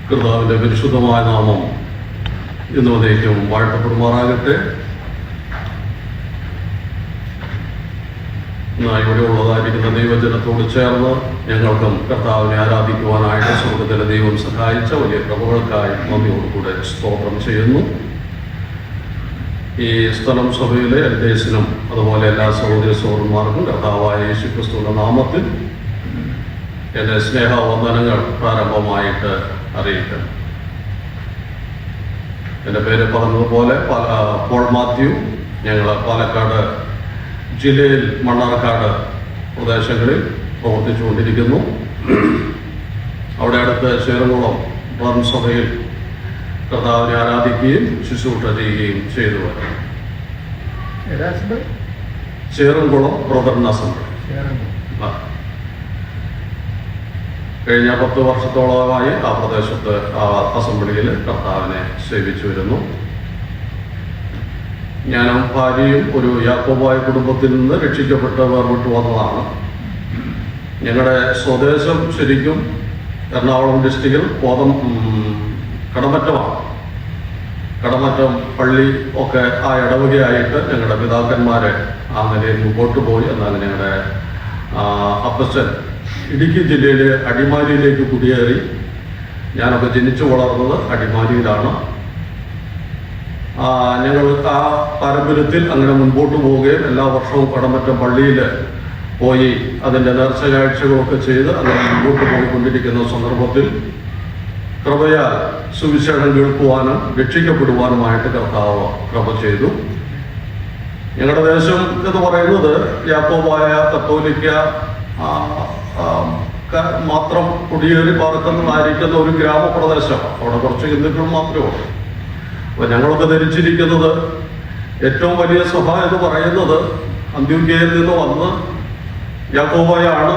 കർത്താവിൻ്റെ പരിശുദ്ധമായ നാമം ഇന്നേക്കും വാഴ്ത്തപ്പെടുമാറാകട്ടെ. ഇവിടെ ഉള്ളതായിരിക്കുന്ന ദൈവജനത്തോട് ചേർന്ന് ഞങ്ങൾക്കും കർത്താവിനെ ആരാധിക്കുവാനായിട്ട് സ്വർഗ്ഗത്തിലെ ദൈവം സഹായിച്ച വലിയ കൃപകൾക്കായി നന്ദിയോടുകൂടെ സ്തോത്രം ചെയ്യുന്നു. ഈ സ്ഥലം സഭയിലെ എൽഡേഴ്സിനും അതുപോലെ എല്ലാ സഹോദര സഹോദരന്മാർക്കും കർത്താവായ യേശുക്രിസ്തുവിന്റെ നാമത്തിൽ എൻ്റെ സ്നേഹവന്ദനങ്ങൾ പ്രാരംഭമായിട്ട് അറിയിക്കണം. എൻ്റെ പേര് പറഞ്ഞതുപോലെ പോൾ മാത്യു. ഞങ്ങൾ പാലക്കാട് ജില്ലയിൽ മണ്ണാർക്കാട് പ്രദേശങ്ങളിൽ പ്രവർത്തിച്ചുകൊണ്ടിരിക്കുന്നു. അവിടെ അടുത്ത് ചേരംകുളം ബ്രഹ്മസഭയിൽ കർത്താവിനെ ആരാധിക്കുകയും ശുശ്രൂഷ ചെയ്യുകയും ചെയ്തു വരും. ചേരംകുളം ബ്രദറിൻ അസംബ്ലി കഴിഞ്ഞ 10 വർഷത്തോളമായി ആ പ്രദേശത്ത് അസംബ്ലിയിൽ കർത്താവിനെ സേവിച്ചു വരുന്നു. ഞാനും ഭാര്യയും ഒരു യാക്കോബായ കുടുംബത്തിൽ നിന്ന് രക്ഷിക്കപ്പെട്ട് വേർവിട്ട് വന്നതാണ്. ഞങ്ങളുടെ സ്വദേശം ശരിക്കും എറണാകുളം ഡിസ്ട്രിക്റ്റിൽ കടമറ്റമാണ്. കടമറ്റം പള്ളി ഒക്കെ ആ ഇടവകയായിട്ട് ഞങ്ങളുടെ പിതാക്കന്മാരെ ആ നിലയിൽ മുമ്പോട്ട് പോയി. എന്നാൽ ഞങ്ങളുടെ അപ്പച്ചൻ ഇടുക്കി ജില്ലയിലെ അടിമാലിയിലേക്ക് കുടിയേറി. ഞാനൊക്കെ ജനിച്ചു വളർന്നത് അടിമാലിയിലാണ്. ഞങ്ങൾ ആ പാരമ്പര്യത്തിൽ അങ്ങനെ മുൻപോട്ട് പോവുകയും എല്ലാ വർഷവും കടമറ്റം പള്ളിയിൽ പോയി അതിൻ്റെ നേർച്ച കാഴ്ചകളൊക്കെ ചെയ്ത് അങ്ങനെ മുൻപോട്ട് പോയിക്കൊണ്ടിരിക്കുന്ന സന്ദർഭത്തിൽ കൃപയാൽ സുവിശേഷം കേൾക്കുവാനും രക്ഷിക്കപ്പെടുവാനുമായിട്ട് കർത്താവ് കൃപ ചെയ്തു. ഞങ്ങളുടെ ദേശം എന്ന് പറയുന്നത് യാക്കോബായ കത്തോലിക്ക മാത്രം കുടിയേറി പാർക്കുന്നതായിരിക്കുന്ന ഒരു ഗ്രാമപ്രദേശമാണ്. അവിടെ കുറച്ച് ഹിന്ദുക്കൾ മാത്രമേ ഉള്ളൂ. അപ്പോൾ ഞങ്ങളൊക്കെ ധരിച്ചിരിക്കുന്നത് ഏറ്റവും വലിയ സഭ എന്ന് പറയുന്നത് അന്ത്യോക്യയിൽ നിന്ന് വന്ന് യാക്കോബായാണ്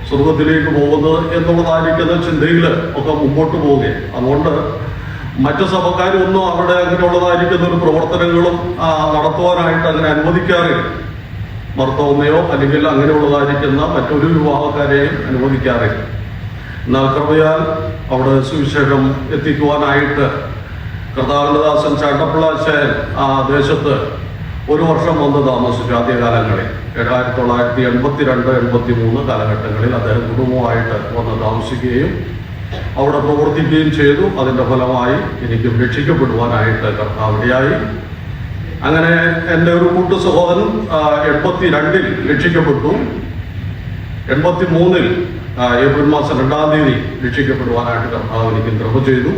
സ്വർഗത്തിലേക്ക് പോകുന്നത് എന്നുള്ളതായിരിക്കുന്ന ചിന്തയിൽ ഒക്കെ മുമ്പോട്ട് പോവുകയും അതുകൊണ്ട് മറ്റു സഭക്കാരൊന്നും അവിടെ അങ്ങനെയുള്ളതായിരിക്കുന്ന ഒരു പ്രവർത്തനങ്ങളും നടത്തുവാനായിട്ട് അങ്ങനെ അനുവദിക്കാറില്ല. മർത്തോമയോ അല്ലെങ്കിൽ അങ്ങനെയുള്ളതായിരിക്കുന്ന മറ്റൊരു വിവാഹക്കാരെയും അനുവദിക്കാറില്ല. എന്നാൽ കൃപയാൽ അവിടെ സുവിശേഷം എത്തിക്കുവാനായിട്ട് കർത്താവിന്റെ ദാസൻ ചാട്ടപ്പിള്ളാശാൻ ആ ദേശത്ത് 1 വർഷം വന്ന് താമസിച്ചു. ആദ്യകാലങ്ങളിൽ 1982-83 കാലഘട്ടങ്ങളിൽ അദ്ദേഹം കുടുംബമായിട്ട് വന്ന് താമസിക്കുകയും അവിടെ പ്രവർത്തിക്കുകയും ചെയ്തു. അതിൻ്റെ ഫലമായി എനിക്കും രക്ഷിക്കപ്പെടുവാനായിട്ട് കർത്താവിടെയായി. അങ്ങനെ എൻ്റെ ഒരു കൂട്ടു സഹോദരൻ 82-ൽ രക്ഷിക്കപ്പെട്ടു. 83-ൽ ഏപ്രിൽ മാസം 2-ാം തീയതി രക്ഷിക്കപ്പെടുവാനായിട്ട് കർത്താവ് എനിക്കും കൃപ ചെയ്തു.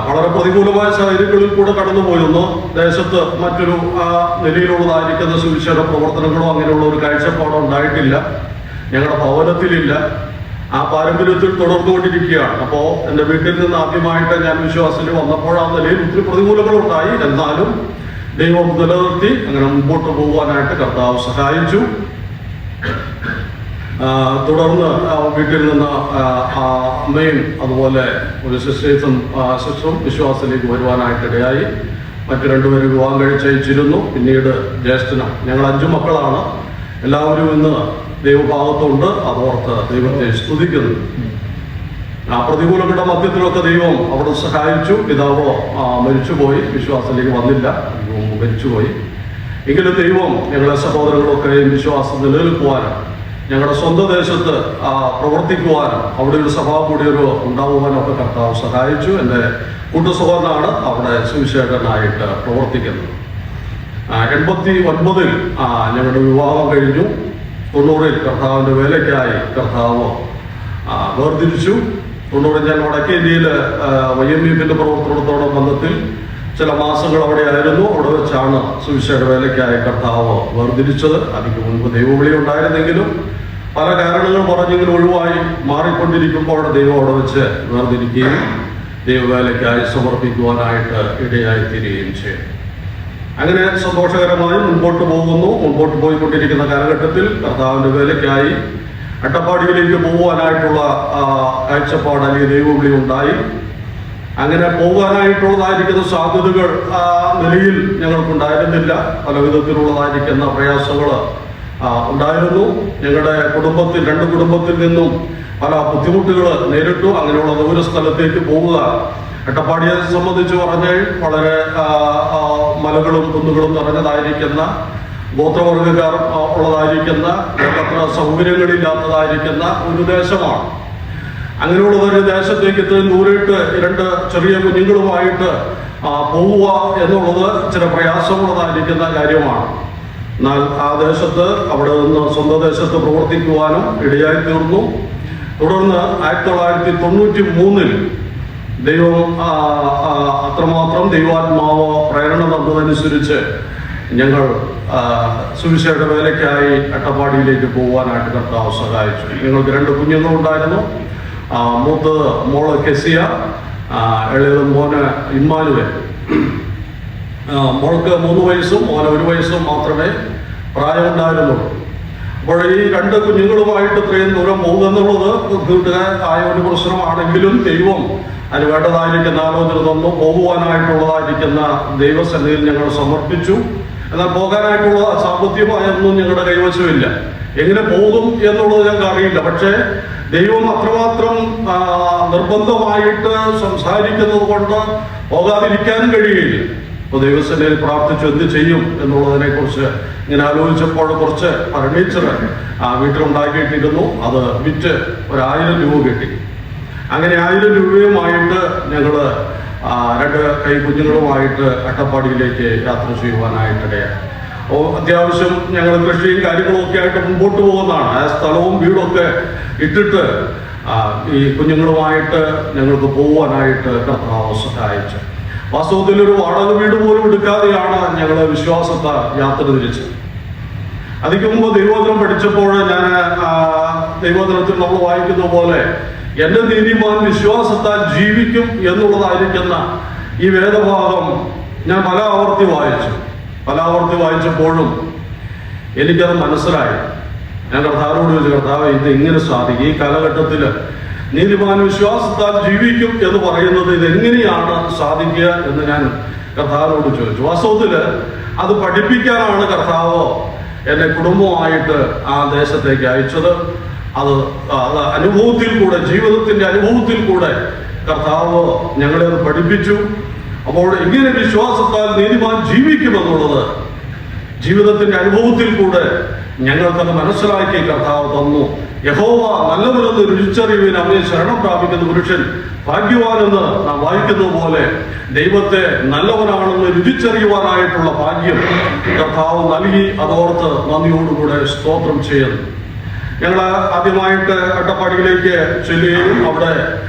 വളരെ പ്രതികൂലമായ സാഹചര്യങ്ങളിൽ കൂടെ കടന്നുപോയിരുന്നു. ദേശത്ത് മറ്റൊരു നിലയിലുള്ളതായിരിക്കുന്ന സുവിശേഷ പ്രവർത്തനങ്ങളോ അങ്ങനെയുള്ള ഒരു കാഴ്ചപ്പാടോ ഉണ്ടായിട്ടില്ല. ഞങ്ങളുടെ ഭവനത്തിലില്ല. ആ പാരമ്പര്യത്തിൽ തുടർന്നുകൊണ്ടിരിക്കുകയാണ്. അപ്പോൾ എൻ്റെ വീട്ടിൽ നിന്ന് ആദ്യമായിട്ട് ഞാൻ വിശ്വാസത്തിൽ വന്നപ്പോൾ ആ നിലയിൽ ഒത്തിരി പ്രതികൂലങ്ങളുണ്ടായി. എന്നാലും ദൈവം നിലനിർത്തി അങ്ങനെ മുമ്പോട്ട് പോകുവാനായിട്ട് കർത്താവ് സഹായിച്ചു. തുടർന്ന് വീട്ടിൽ നിന്ന് അമ്മയും അതുപോലെ ഒരു സിസ്റ്ററും വിശ്വാസത്തിലേക്ക് വരുവാനായിട്ടിടയായി. മറ്റു 2 പേര് വിവാഹം കഴിച്ചയച്ചിരുന്നു. പിന്നീട് ജ്യേഷ്ഠനും. ഞങ്ങൾ 5 മക്കളാണ്. എല്ലാവരും ഇന്ന് ദൈവഭാഗത്തുണ്ട്. അതോർത്ത് ദൈവത്തെ സ്തുതിക്കുന്നു. ആ പ്രതികൂലങ്ങളുടെ മധ്യത്തിലൊക്കെ ദൈവം അവിടെ സഹായിച്ചു. പിതാവോ മരിച്ചുപോയി, വിശ്വാസത്തിലേക്ക് വന്നില്ല, മരിച്ചുപോയി. എങ്കിലും ദൈവം ഞങ്ങളെ സഹോദരങ്ങളൊക്കെയും വിശ്വാസം നിലനിൽക്കുവാനും ഞങ്ങളുടെ സ്വന്തം ദേശത്ത് പ്രവർത്തിക്കുവാനും അവിടെ ഒരു സഭ കൂടി ഉണ്ടാകുവാനും ഒക്കെ കർത്താവ് സഹായിച്ചു. എൻ്റെ കൂട്ടുസഹോദരനാണ് അവിടെ സുവിശേഷകനായിട്ട് പ്രവർത്തിക്കുന്നത്. 89-ൽ ഞങ്ങളുടെ വിവാഹം കഴിഞ്ഞു. 90-ൽ കർത്താവിൻ്റെ വേലയ്ക്കായി കർത്താവ് വേർതിരിച്ചു. 90-ൽ ഞാൻ വടക്കേ ഇന്ത്യയിൽ YMF-ന്റെ പ്രവർത്തനത്തോടെ ബന്ധത്തിൽ ചില മാസങ്ങൾ അവിടെ ആയിരുന്നു. അവിടെ വെച്ചാണ് സുവിശേഷ വേലയ്ക്കായി കർത്താവ് വേർതിരിച്ചത്. അതിന് മുൻപ് ദൈവവിളി ഉണ്ടായിരുന്നെങ്കിലും പല കാരണങ്ങൾ പറഞ്ഞെങ്കിലും ഒഴിവായി മാറിക്കൊണ്ടിരിക്കുമ്പോൾ ദൈവം അവിടെ വെച്ച് വേർതിരിക്കുകയും ദൈവവേലയ്ക്കായി സമർപ്പിക്കുവാനായിട്ട് ഇടയായി തീരുകയും ചെയ്യും. അങ്ങനെ സന്തോഷകരമായി മുൻപോട്ട് പോകുന്നു. മുൻപോട്ട് പോയിക്കൊണ്ടിരിക്കുന്ന കാലഘട്ടത്തിൽ കർത്താവിൻ്റെ വേലയ്ക്കായി അട്ടപ്പാടിയിലേക്ക് പോകുവാനായിട്ടുള്ള കാഴ്ചപ്പാട് അല്ലെങ്കിൽ ദൈവവിളി ഉണ്ടായി. അങ്ങനെ പോകാനായിട്ടുള്ളതായിരിക്കുന്ന സാധ്യതകൾ നിലയിൽ ഞങ്ങൾക്കുണ്ടായിരുന്നില്ല. പല വിധത്തിലുള്ളതായിരിക്കുന്ന പ്രയാസങ്ങൾ ഉണ്ടായിരുന്നു. ഞങ്ങളുടെ കുടുംബത്തിൽ, 2 കുടുംബത്തിൽ നിന്നും പല ബുദ്ധിമുട്ടുകൾ നേരിട്ടു. അങ്ങനെയുള്ള ദൂര സ്ഥലത്തേക്ക് പോവുക അട്ടപ്പാടിയെ സംബന്ധിച്ച് പറഞ്ഞാൽ വളരെ മലകളും കുന്നുകളും നിറഞ്ഞതായിരിക്കുന്ന, ഗോത്രവർഗ്ഗക്കാർ ഉള്ളതായിരിക്കുന്ന, അത്ര സൗകര്യങ്ങളില്ലാത്തതായിരിക്കുന്ന ഒരു ദേശമാണ്. അങ്ങനെയുള്ള ഒരു ദേശത്തേക്ക് ഇത്രയും ദൂരേട്ട് 2 ചെറിയ കുഞ്ഞുങ്ങളുമായിട്ട് പോവുക എന്നുള്ളത് ചില പ്രയാസമുള്ളതായിരിക്കുന്ന കാര്യമാണ്. എന്നാൽ ആ ദേശത്ത്, അവിടെ നിന്ന് സ്വന്തം ദേശത്ത് പ്രവർത്തിക്കുവാനും ഇടയായി തീർന്നു. തുടർന്ന് 1993 ദൈവം അത്രമാത്രം ദൈവാത്മാവ് പ്രേരണ തന്നതനുസരിച്ച് ഞങ്ങൾ സുവിശേഷ വേലയ്ക്കായി അട്ടപ്പാടിയിലേക്ക് പോകുവാനായിട്ട് കർത്താവ് സഹായിച്ചു. ഞങ്ങൾക്ക് 2 കുഞ്ഞുങ്ങളുണ്ടായിരുന്നു. മൂത്തത് മോള് കെസിയ, ഇളയത് മോന് ഇമ്മാനുവൽ. മോൾക്ക് 3 വയസ്സും മോന് 1 വയസ്സും മാത്രമേ പ്രായമുണ്ടായിരുന്നുള്ളൂ. അപ്പോൾ ഈ 2 കുഞ്ഞുങ്ങളുമായിട്ട് ഇത്രയും ദൂരം പോകുന്നുള്ളത് ബുദ്ധിമുട്ടുകാരായ ഒരു പ്രശ്നമാണെങ്കിലും ദൈവം അതിന് വേണ്ടതായിരിക്കുന്ന ആലോചന തന്നു. പോകുവാനായിട്ടുള്ളതായിരിക്കുന്ന ദൈവസന്നിധിയിൽ ഞങ്ങൾ സമർപ്പിച്ചു. എന്നാൽ പോകാനായിട്ടുള്ള സാമ്പത്തികമായൊന്നും ഞങ്ങളുടെ കൈവശമില്ല. എങ്ങനെ പോകും എന്നുള്ളത് ഞങ്ങൾക്ക് അറിയില്ല. പക്ഷേ ദൈവം അത്രമാത്രം നിർബന്ധമായിട്ട് സംസാരിക്കുന്നത് കൊണ്ട് പോകാതിരിക്കാനും കഴിയില്ല. അപ്പോൾ ദൈവസന്നിധിയിൽ പ്രാർത്ഥിച്ചു എന്ത് ചെയ്യും എന്നുള്ളതിനെ കുറിച്ച് ഇങ്ങനെ ആലോചിച്ചപ്പോൾ കുറച്ച് ഫർണിച്ചർ വീട്ടിലുണ്ടാക്കിയിട്ടിരുന്നു. അത് വിറ്റ് 1000 രൂപ കിട്ടി. അങ്ങനെ 1000 രൂപയുമായിട്ട് ഞങ്ങൾ 2 കൈ കുഞ്ഞുങ്ങളുമായിട്ട് അട്ടപ്പാടിയിലേക്ക് യാത്ര ചെയ്യുവാനായിട്ടിടയാണ്. അത്യാവശ്യം ഞങ്ങൾ കൃഷിയും കാര്യങ്ങളും ഒക്കെ ആയിട്ട് മുമ്പോട്ട് പോകുന്നതാണ്. ആ സ്ഥലവും വീടൊക്കെ ഇട്ടിട്ട് ഈ കുഞ്ഞുങ്ങളുമായിട്ട് ഞങ്ങൾക്ക് പോകുവാനായിട്ട് കർത്താവ് സഹായിച്ചു. വാസ്തവത്തിൽ ഒരു വാടക വീട് പോലും എടുക്കാതെയാണ് ഞങ്ങൾ വിശ്വാസത്തെ യാത്ര തിരിച്ചത്. അതിക്ക് മുമ്പ് ദൈവവചനം പഠിച്ചപ്പോൾ ഞാൻ ദൈവവചനത്തിൽ നമ്മൾ വായിക്കുന്ന പോലെ എന്റെ നീതിമാൻ വിശ്വാസത്താൽ ജീവിക്കും എന്നുള്ളതായിരിക്കുന്ന ഈ വേദഭാഗം ഞാൻ പല ആവർത്തി വായിച്ചപ്പോഴും എനിക്കത് മനസ്സിലായി. ഞാൻ കർത്താവിനോട് ചോദിച്ചു, കർത്താവ് ഇത് ഇങ്ങനെ സാധിക്കും? ഈ കാലഘട്ടത്തിൽ നീതിമാൻ വിശ്വാസത്താൽ ജീവിക്കും എന്ന് പറയുന്നത് ഇതെങ്ങനെയാണ് സാധിക്കുക എന്ന് ഞാൻ കർത്താവിനോട് ചോദിച്ചു. വാസ്തവത്തിൽ അത് പഠിപ്പിക്കാനാണ് കർത്താവ് എന്നെ കുടുംബമായിട്ട് ആ ദേശത്തേക്ക് അയച്ചത്. അത് അനുഭവത്തിൽ കൂടെ, ജീവിതത്തിന്റെ അനുഭവത്തിൽ കൂടെ കർത്താവ് ഞങ്ങളെ അത് പഠിപ്പിച്ചു. അപ്പോൾ ഇങ്ങനെ വിശ്വാസത്താൽ നീതിമാൻ ജീവിക്കുമെന്നുള്ളത് ജീവിതത്തിന്റെ അനുഭവത്തിൽ കൂടെ ഞങ്ങൾക്കത് മനസ്സിലാക്കി കർത്താവ് തന്നു. യഹോവ നല്ലവരെന്ന് രുചിച്ചറിയുവാൻ അവനെ ശരണം പ്രാപിക്കുന്ന പുരുഷൻ ഭാഗ്യവാനെന്ന് നാം വായിക്കുന്നത് പോലെ ദൈവത്തെ നല്ലവനാണെന്ന് രുചിച്ചറിയുവാനായിട്ടുള്ള ഭാഗ്യം കർത്താവ് നൽകി. അതോർത്ത് നന്ദിയോടുകൂടെ സ്തോത്രം ചെയ്യുന്നു. ഞങ്ങൾ ആദ്യമായിട്ട് അട്ടപ്പാടിയിലേക്ക് ചെല്ലുകയും അവിടെ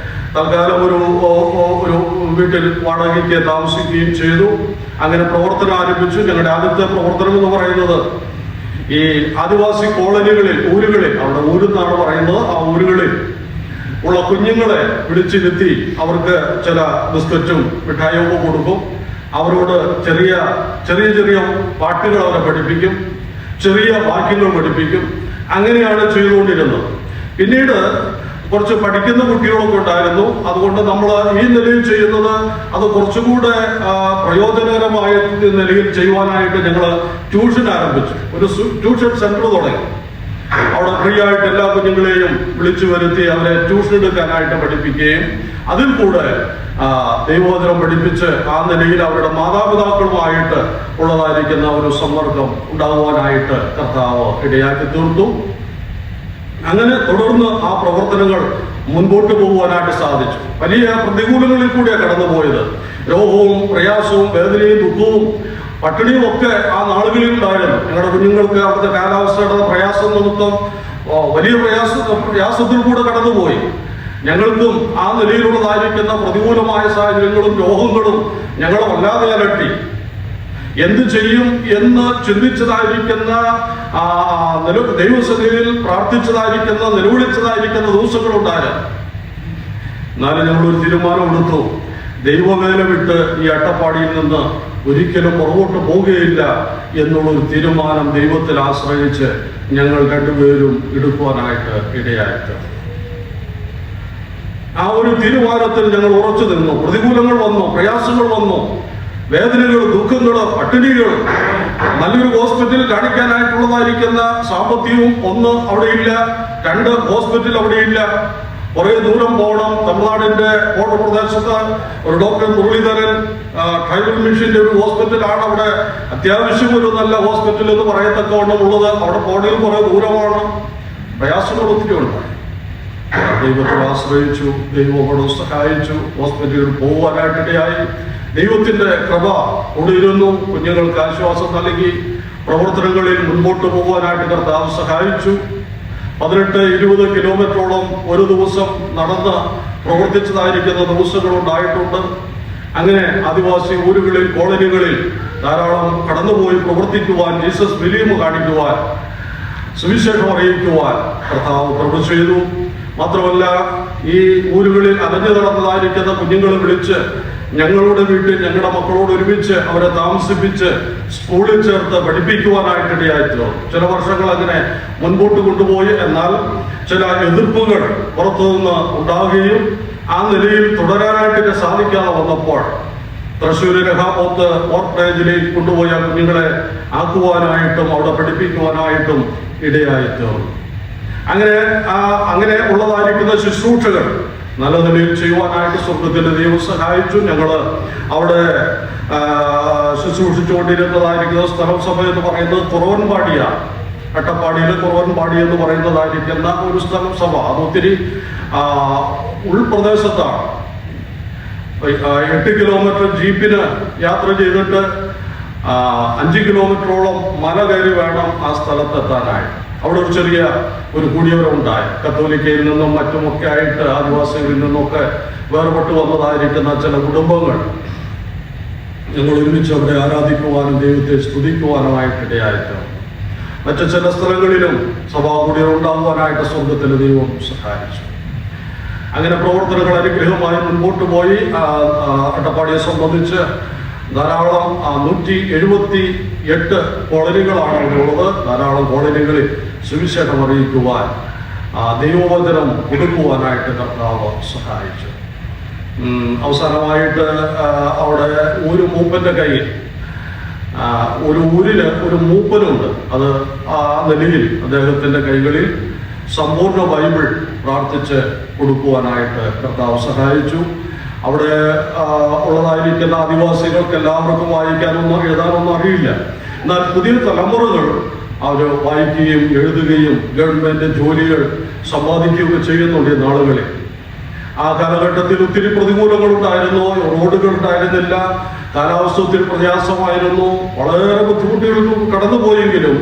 തൽക്കാലം ഒരു വീട്ടിൽ വാടകയ്ക്ക് താമസിക്കുകയും ചെയ്തു. അങ്ങനെ പ്രവർത്തനം ആരംഭിച്ചു. ഞങ്ങളുടെ ആദ്യത്തെ പ്രവർത്തനം എന്ന് പറയുന്നത് ഈ ആദിവാസി കോളനികളിൽ, ഊരുകളിൽ, അവിടെ ഊരെന്നാണ് പറയുന്നത്, ആ ഊരുകളിൽ ഉള്ള കുഞ്ഞുങ്ങളെ വിളിച്ചിരുത്തി അവർക്ക് ചില ബിസ്ക്കറ്റും മിഠായിയൊക്കെ കൊടുക്കും. അവരോട് ചെറിയ ചെറിയ ചെറിയ പാട്ടുകൾ അവരെ പഠിപ്പിക്കും, ചെറിയ വാക്യങ്ങൾ പഠിപ്പിക്കും. അങ്ങനെയാണ് ചെയ്തുകൊണ്ടിരുന്നത്. പിന്നീട് കുറച്ച് പഠിക്കുന്ന കുട്ടികളൊക്കെ ഉണ്ടായിരുന്നു. അതുകൊണ്ട് നമ്മൾ ഈ നിലയിൽ ചെയ്യുന്നത് അത് കുറച്ചുകൂടെ പ്രയോജനകരമായ നിലയിൽ ചെയ്യുവാനായിട്ട് ഞങ്ങൾ ട്യൂഷൻ ആരംഭിച്ചു. ഒരു ട്യൂഷൻ സെന്റർ തുടങ്ങി. അവിടെ ഫ്രീ ആയിട്ട് എല്ലാ കുഞ്ഞുങ്ങളെയും വിളിച്ചു വരുത്തി അവരെ ട്യൂഷൻ എടുക്കാനായിട്ട് പഠിപ്പിക്കുകയും അതിൽ കൂടെ ദൈവവചനം പഠിപ്പിച്ച് ആ നിലയിൽ അവരുടെ മാതാപിതാക്കളുമായിട്ട് ഉള്ളതായിരിക്കുന്ന ഒരു സമ്പർക്കം ഉണ്ടാകുവാനായിട്ട് കർത്താവ് ഇടയാക്കി തീർത്തു. അങ്ങനെ തുടർന്ന് ആ പ്രവർത്തനങ്ങൾ മുൻപോട്ട് പോകുവാനായിട്ട് സാധിച്ചു. വലിയ പ്രതികൂലങ്ങളിൽ കൂടിയാണ് കടന്നുപോയത്. രോഗവും പ്രയാസവും വേദനയും ദുഃഖവും പട്ടിണിയും ഒക്കെ ആ നാളുകളിൽ ഉണ്ടായിരുന്നു. ഞങ്ങളുടെ കുഞ്ഞുങ്ങൾക്ക് അവിടുത്തെ കാലാവസ്ഥയുടെ പ്രയാസം നിമിത്തം വലിയ പ്രയാസത്തിൽ കൂടെ കടന്നുപോയി. ഞങ്ങൾക്കും ആ നിലയിലുള്ളതായിരിക്കുന്ന പ്രതികൂലമായ സാഹചര്യങ്ങളും രോഗങ്ങളും ഞങ്ങളെ വല്ലാതെ അലട്ടി. എന്ത് ചെയ്യും എന്ന് ചിന്തിച്ചതായിരിക്കുന്ന ദൈവസന്നിധിയിൽ പ്രാർത്ഥിച്ചതായിരിക്കുന്ന നിലവിളിച്ചതായിരിക്കുന്ന ദിവസങ്ങളുണ്ടായിരുന്നു. എന്നാലും ഞങ്ങളൊരു തീരുമാനമെടുത്തു. ദൈവവേല വിട്ട് ഈ അട്ടപ്പാടിയിൽ നിന്ന് ഒരിക്കലും പുറകോട്ട് പോവുകയില്ല എന്നുള്ളൊരു തീരുമാനം ദൈവത്തിൽ ആശ്രയിച്ച് ഞങ്ങൾ 2 പേരും എടുക്കുവാനായിട്ട് ഇടയായിട്ട് ആ ഒരു തീരുമാനത്തിൽ ഞങ്ങൾ ഉറച്ചു നിന്നു. പ്രതികൂലങ്ങൾ വന്നു, പ്രയാസങ്ങൾ വന്നു, വേദനകൾ, ദുഃഖങ്ങൾ, പട്ടിണികൾ നല്ലൊരു ഹോസ്പിറ്റൽ കാണിക്കാനായിട്ടുള്ളതായിരിക്കുന്ന സാമ്പത്തികവും ഒന്ന് അവിടെയില്ല, രണ്ട് ഹോസ്പിറ്റൽ അവിടെയില്ല, കുറേ ദൂരം പോകണം. തമിഴ്നാടിന്റെ ബോർഡർ പ്രദേശത്ത് ഒരു ഡോക്ടർ മുരളീധരൻ ട്രൈബൽ മിഷന്റെ ഒരു ഹോസ്പിറ്റലാണ് അവിടെ അത്യാവശ്യം ഒരു നല്ല ഹോസ്പിറ്റൽ എന്ന് പറയത്തക്കവണ്ണം ഉള്ളത്. അവിടെ പോകണമെങ്കിൽ കുറെ ദൂരമാണ്, പ്രയാസങ്ങൾ ഒത്തിരി ഉണ്ടായി. ദൈവത്തെ ആശ്രയിച്ചു, ദൈവം അവിടെ സഹായിച്ചു, ഹോസ്പിറ്റലിൽ പോകുവാനായിട്ടിടയായി. ദൈവത്തിന്റെ കൃപ കൊണ്ടിരുന്നു, കുഞ്ഞുങ്ങൾക്ക് ആശ്വാസം നൽകി, പ്രവർത്തനങ്ങളിൽ മുൻപോട്ട് പോകുവാനായിട്ട് കർത്താവ് സഹായിച്ചു. 18-20 കിലോമീറ്ററോളം ഒരു ദിവസം നടന്ന് പ്രവർത്തിച്ചതായിരിക്കുന്ന ദിവസങ്ങൾ ഉണ്ടായിട്ടുണ്ട്. അങ്ങനെ ആദിവാസി ഊരുകളിൽ, കോളനികളിൽ ധാരാളം കടന്നുപോയി പ്രവർത്തിക്കുവാൻ, ജീസസ് ഫിലിം കാണിക്കുവാൻ, സുവിശേഷം അറിയിക്കുവാൻ കർത്താവ് കൃപ ചെയ്തു. മാത്രമല്ല, ഈ ഊരുകളിൽ അലഞ്ഞു നടന്നതായിരിക്കുന്ന കുഞ്ഞുങ്ങളെ വിളിച്ച് ഞങ്ങളുടെ വീട്ടിൽ ഞങ്ങളുടെ മക്കളോട് ഒരുമിച്ച് അവരെ താമസിപ്പിച്ച് സ്കൂളിൽ ചേർത്ത് പഠിപ്പിക്കുവാനായിട്ടിടയായിത്തീർന്നു. ചില വർഷങ്ങൾ അങ്ങനെ മുൻപോട്ട് കൊണ്ടുപോയി. എന്നാൽ ചില എതിർപ്പുകൾ പുറത്തുനിന്ന് ഉണ്ടാകുകയും ആ നിലയിൽ തുടരാനായിട്ട് സാധിക്കാതെ വന്നപ്പോൾ തൃശ്ശൂർ രഹാപോത്ത് ഓർഫനേജിലേക്ക് കൊണ്ടുപോയ കുഞ്ഞുങ്ങളെ ആക്കുവാനായിട്ടും അവിടെ പഠിപ്പിക്കുവാനായിട്ടും ഇടയായിത്തീർന്നു. അങ്ങനെ ഉള്ളതായിരിക്കുന്ന ശുശ്രൂഷകൾ നല്ല നിലയിൽ ചെയ്യുവാനായിട്ട് സ്വർഗത്തിന്റെ ദൈവം സഹായിച്ചു. ഞങ്ങള് അവിടെ ശുശ്രൂഷിച്ചുകൊണ്ടിരുന്നതായിരിക്കുന്ന സ്ഥലം സഭ എന്ന് പറയുന്നത് കുറവൻപാടിയാണ്. അട്ടപ്പാടിയിലെ കുറവൻപാടി എന്ന് പറയുന്നതായിരിക്കുന്ന ഒരു സ്ഥലം സഭ. അത് ഒത്തിരി ഉൾപ്രദേശത്താണ്. 8 കിലോമീറ്റർ ജീപ്പിന് യാത്ര ചെയ്തിട്ട് 5 കിലോമീറ്ററോളം മല കയറി വേണം ആ സ്ഥലത്തെത്താനായി. അവിടെ ഒരു ചെറിയ ഒരു കുടിയവരുണ്ടായി. കത്തോലിക്കയിൽ നിന്നും മറ്റുമൊക്കെ ആയിട്ട് ആദിവാസികളിൽ നിന്നൊക്കെ വേർപെട്ട് വന്നതായിരിക്കുന്ന ചില കുടുംബങ്ങൾ ഞങ്ങൾ ഒരുമിച്ച് അവിടെ ആരാധിക്കുവാനും ദൈവത്തെ സ്തുതിക്കുവാനുമായിട്ടിടയായിട്ട് മറ്റു ചില സ്ഥലങ്ങളിലും സഭാകുടിയർ ഉണ്ടാകുവാനായിട്ട് സ്വർഗത്തിലെ ദൈവം സഹായിച്ചു. അങ്ങനെ പ്രവർത്തനങ്ങൾ അനുഗ്രഹമായി മുൻപോട്ട് പോയി. അട്ടപ്പാടിയെ സംബന്ധിച്ച് ധാരാളം 178 കോളനികളാണ് അവിടെ ഉള്ളത്. ധാരാളം കോളനികളിൽ സുവിശേഷം അറിയിക്കുവാൻ, ദൈവവചനം കൊടുക്കുവാനായിട്ട് കർത്താവ് സഹായിച്ചു. അവസാനമായിട്ട് അവിടെ ഒരു മൂപ്പന്റെ കയ്യിൽ, ഒരു ഊരില് ഒരു മൂപ്പനുണ്ട്. അത് ആ നിലയിൽ അദ്ദേഹത്തിന്റെ കൈകളിൽ സമ്പൂർണ്ണ ബൈബിൾ പ്രാർത്ഥിച്ച് കൊടുക്കുവാനായിട്ട് കർത്താവ് സഹായിച്ചു. അവിടെ ഉള്ളതായിരിക്കുന്ന ആദിവാസികൾക്ക് എല്ലാവർക്കും വായിക്കാനൊന്നും എഴുതാനൊന്നും അറിയില്ല. എന്നാൽ പുതിയ തലമുറകൾ അവർ വായിക്കുകയും എഴുതുകയും ഗവൺമെന്റ് ജോലികൾ സമ്പാദിക്കുകയൊക്കെ ചെയ്യുന്നുണ്ട് ഈ നാളുകളിൽ. ആ കാലഘട്ടത്തിൽ ഒത്തിരി പ്രതികൂലങ്ങൾ ഉണ്ടായിരുന്നു. റോഡുകൾ ഉണ്ടായിരുന്നില്ല, കാലാവസ്ഥ ഒത്തിരി പ്രയാസമായിരുന്നു, വളരെ ബുദ്ധിമുട്ടുകൾ കടന്നുപോയെങ്കിലും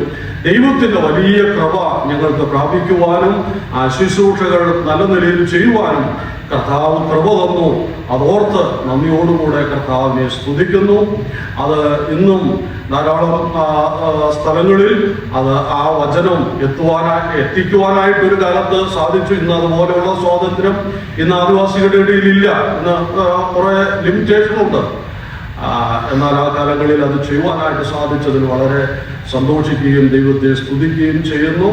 ദൈവത്തിന്റെ വലിയ കൃപ ഞങ്ങൾക്ക് പ്രാപിക്കുവാനും ആ ശുശ്രൂഷകൾ നല്ല നിലയിൽ ചെയ്യുവാനും കർത്താവ് കൃപ തന്നു. അതോർത്ത് നന്ദിയോടുകൂടെ കർത്താവിനെ സ്തുതിക്കുന്നു. അത് ഇന്നും ധാരാളം സ്ഥലങ്ങളിൽ അത് ആ വചനം എത്തിക്കുവാനായിട്ടൊരു കാലത്ത് സാധിച്ചു. ഇന്ന് അതുപോലെയുള്ള സ്വാതന്ത്ര്യം ഇന്ന് ആദിവാസികളുടെ ഇടയിലില്ല. ഇന്ന് കുറെ ലിമിറ്റേഷനുണ്ട്. എന്നാൽ ആ കാലങ്ങളിൽ അത് ചെയ്യുവാനായിട്ട് സാധിച്ചതിൽ വളരെ സന്തോഷിക്കുകയും ദൈവത്തെ സ്തുതിക്കുകയും ചെയ്യുന്നു.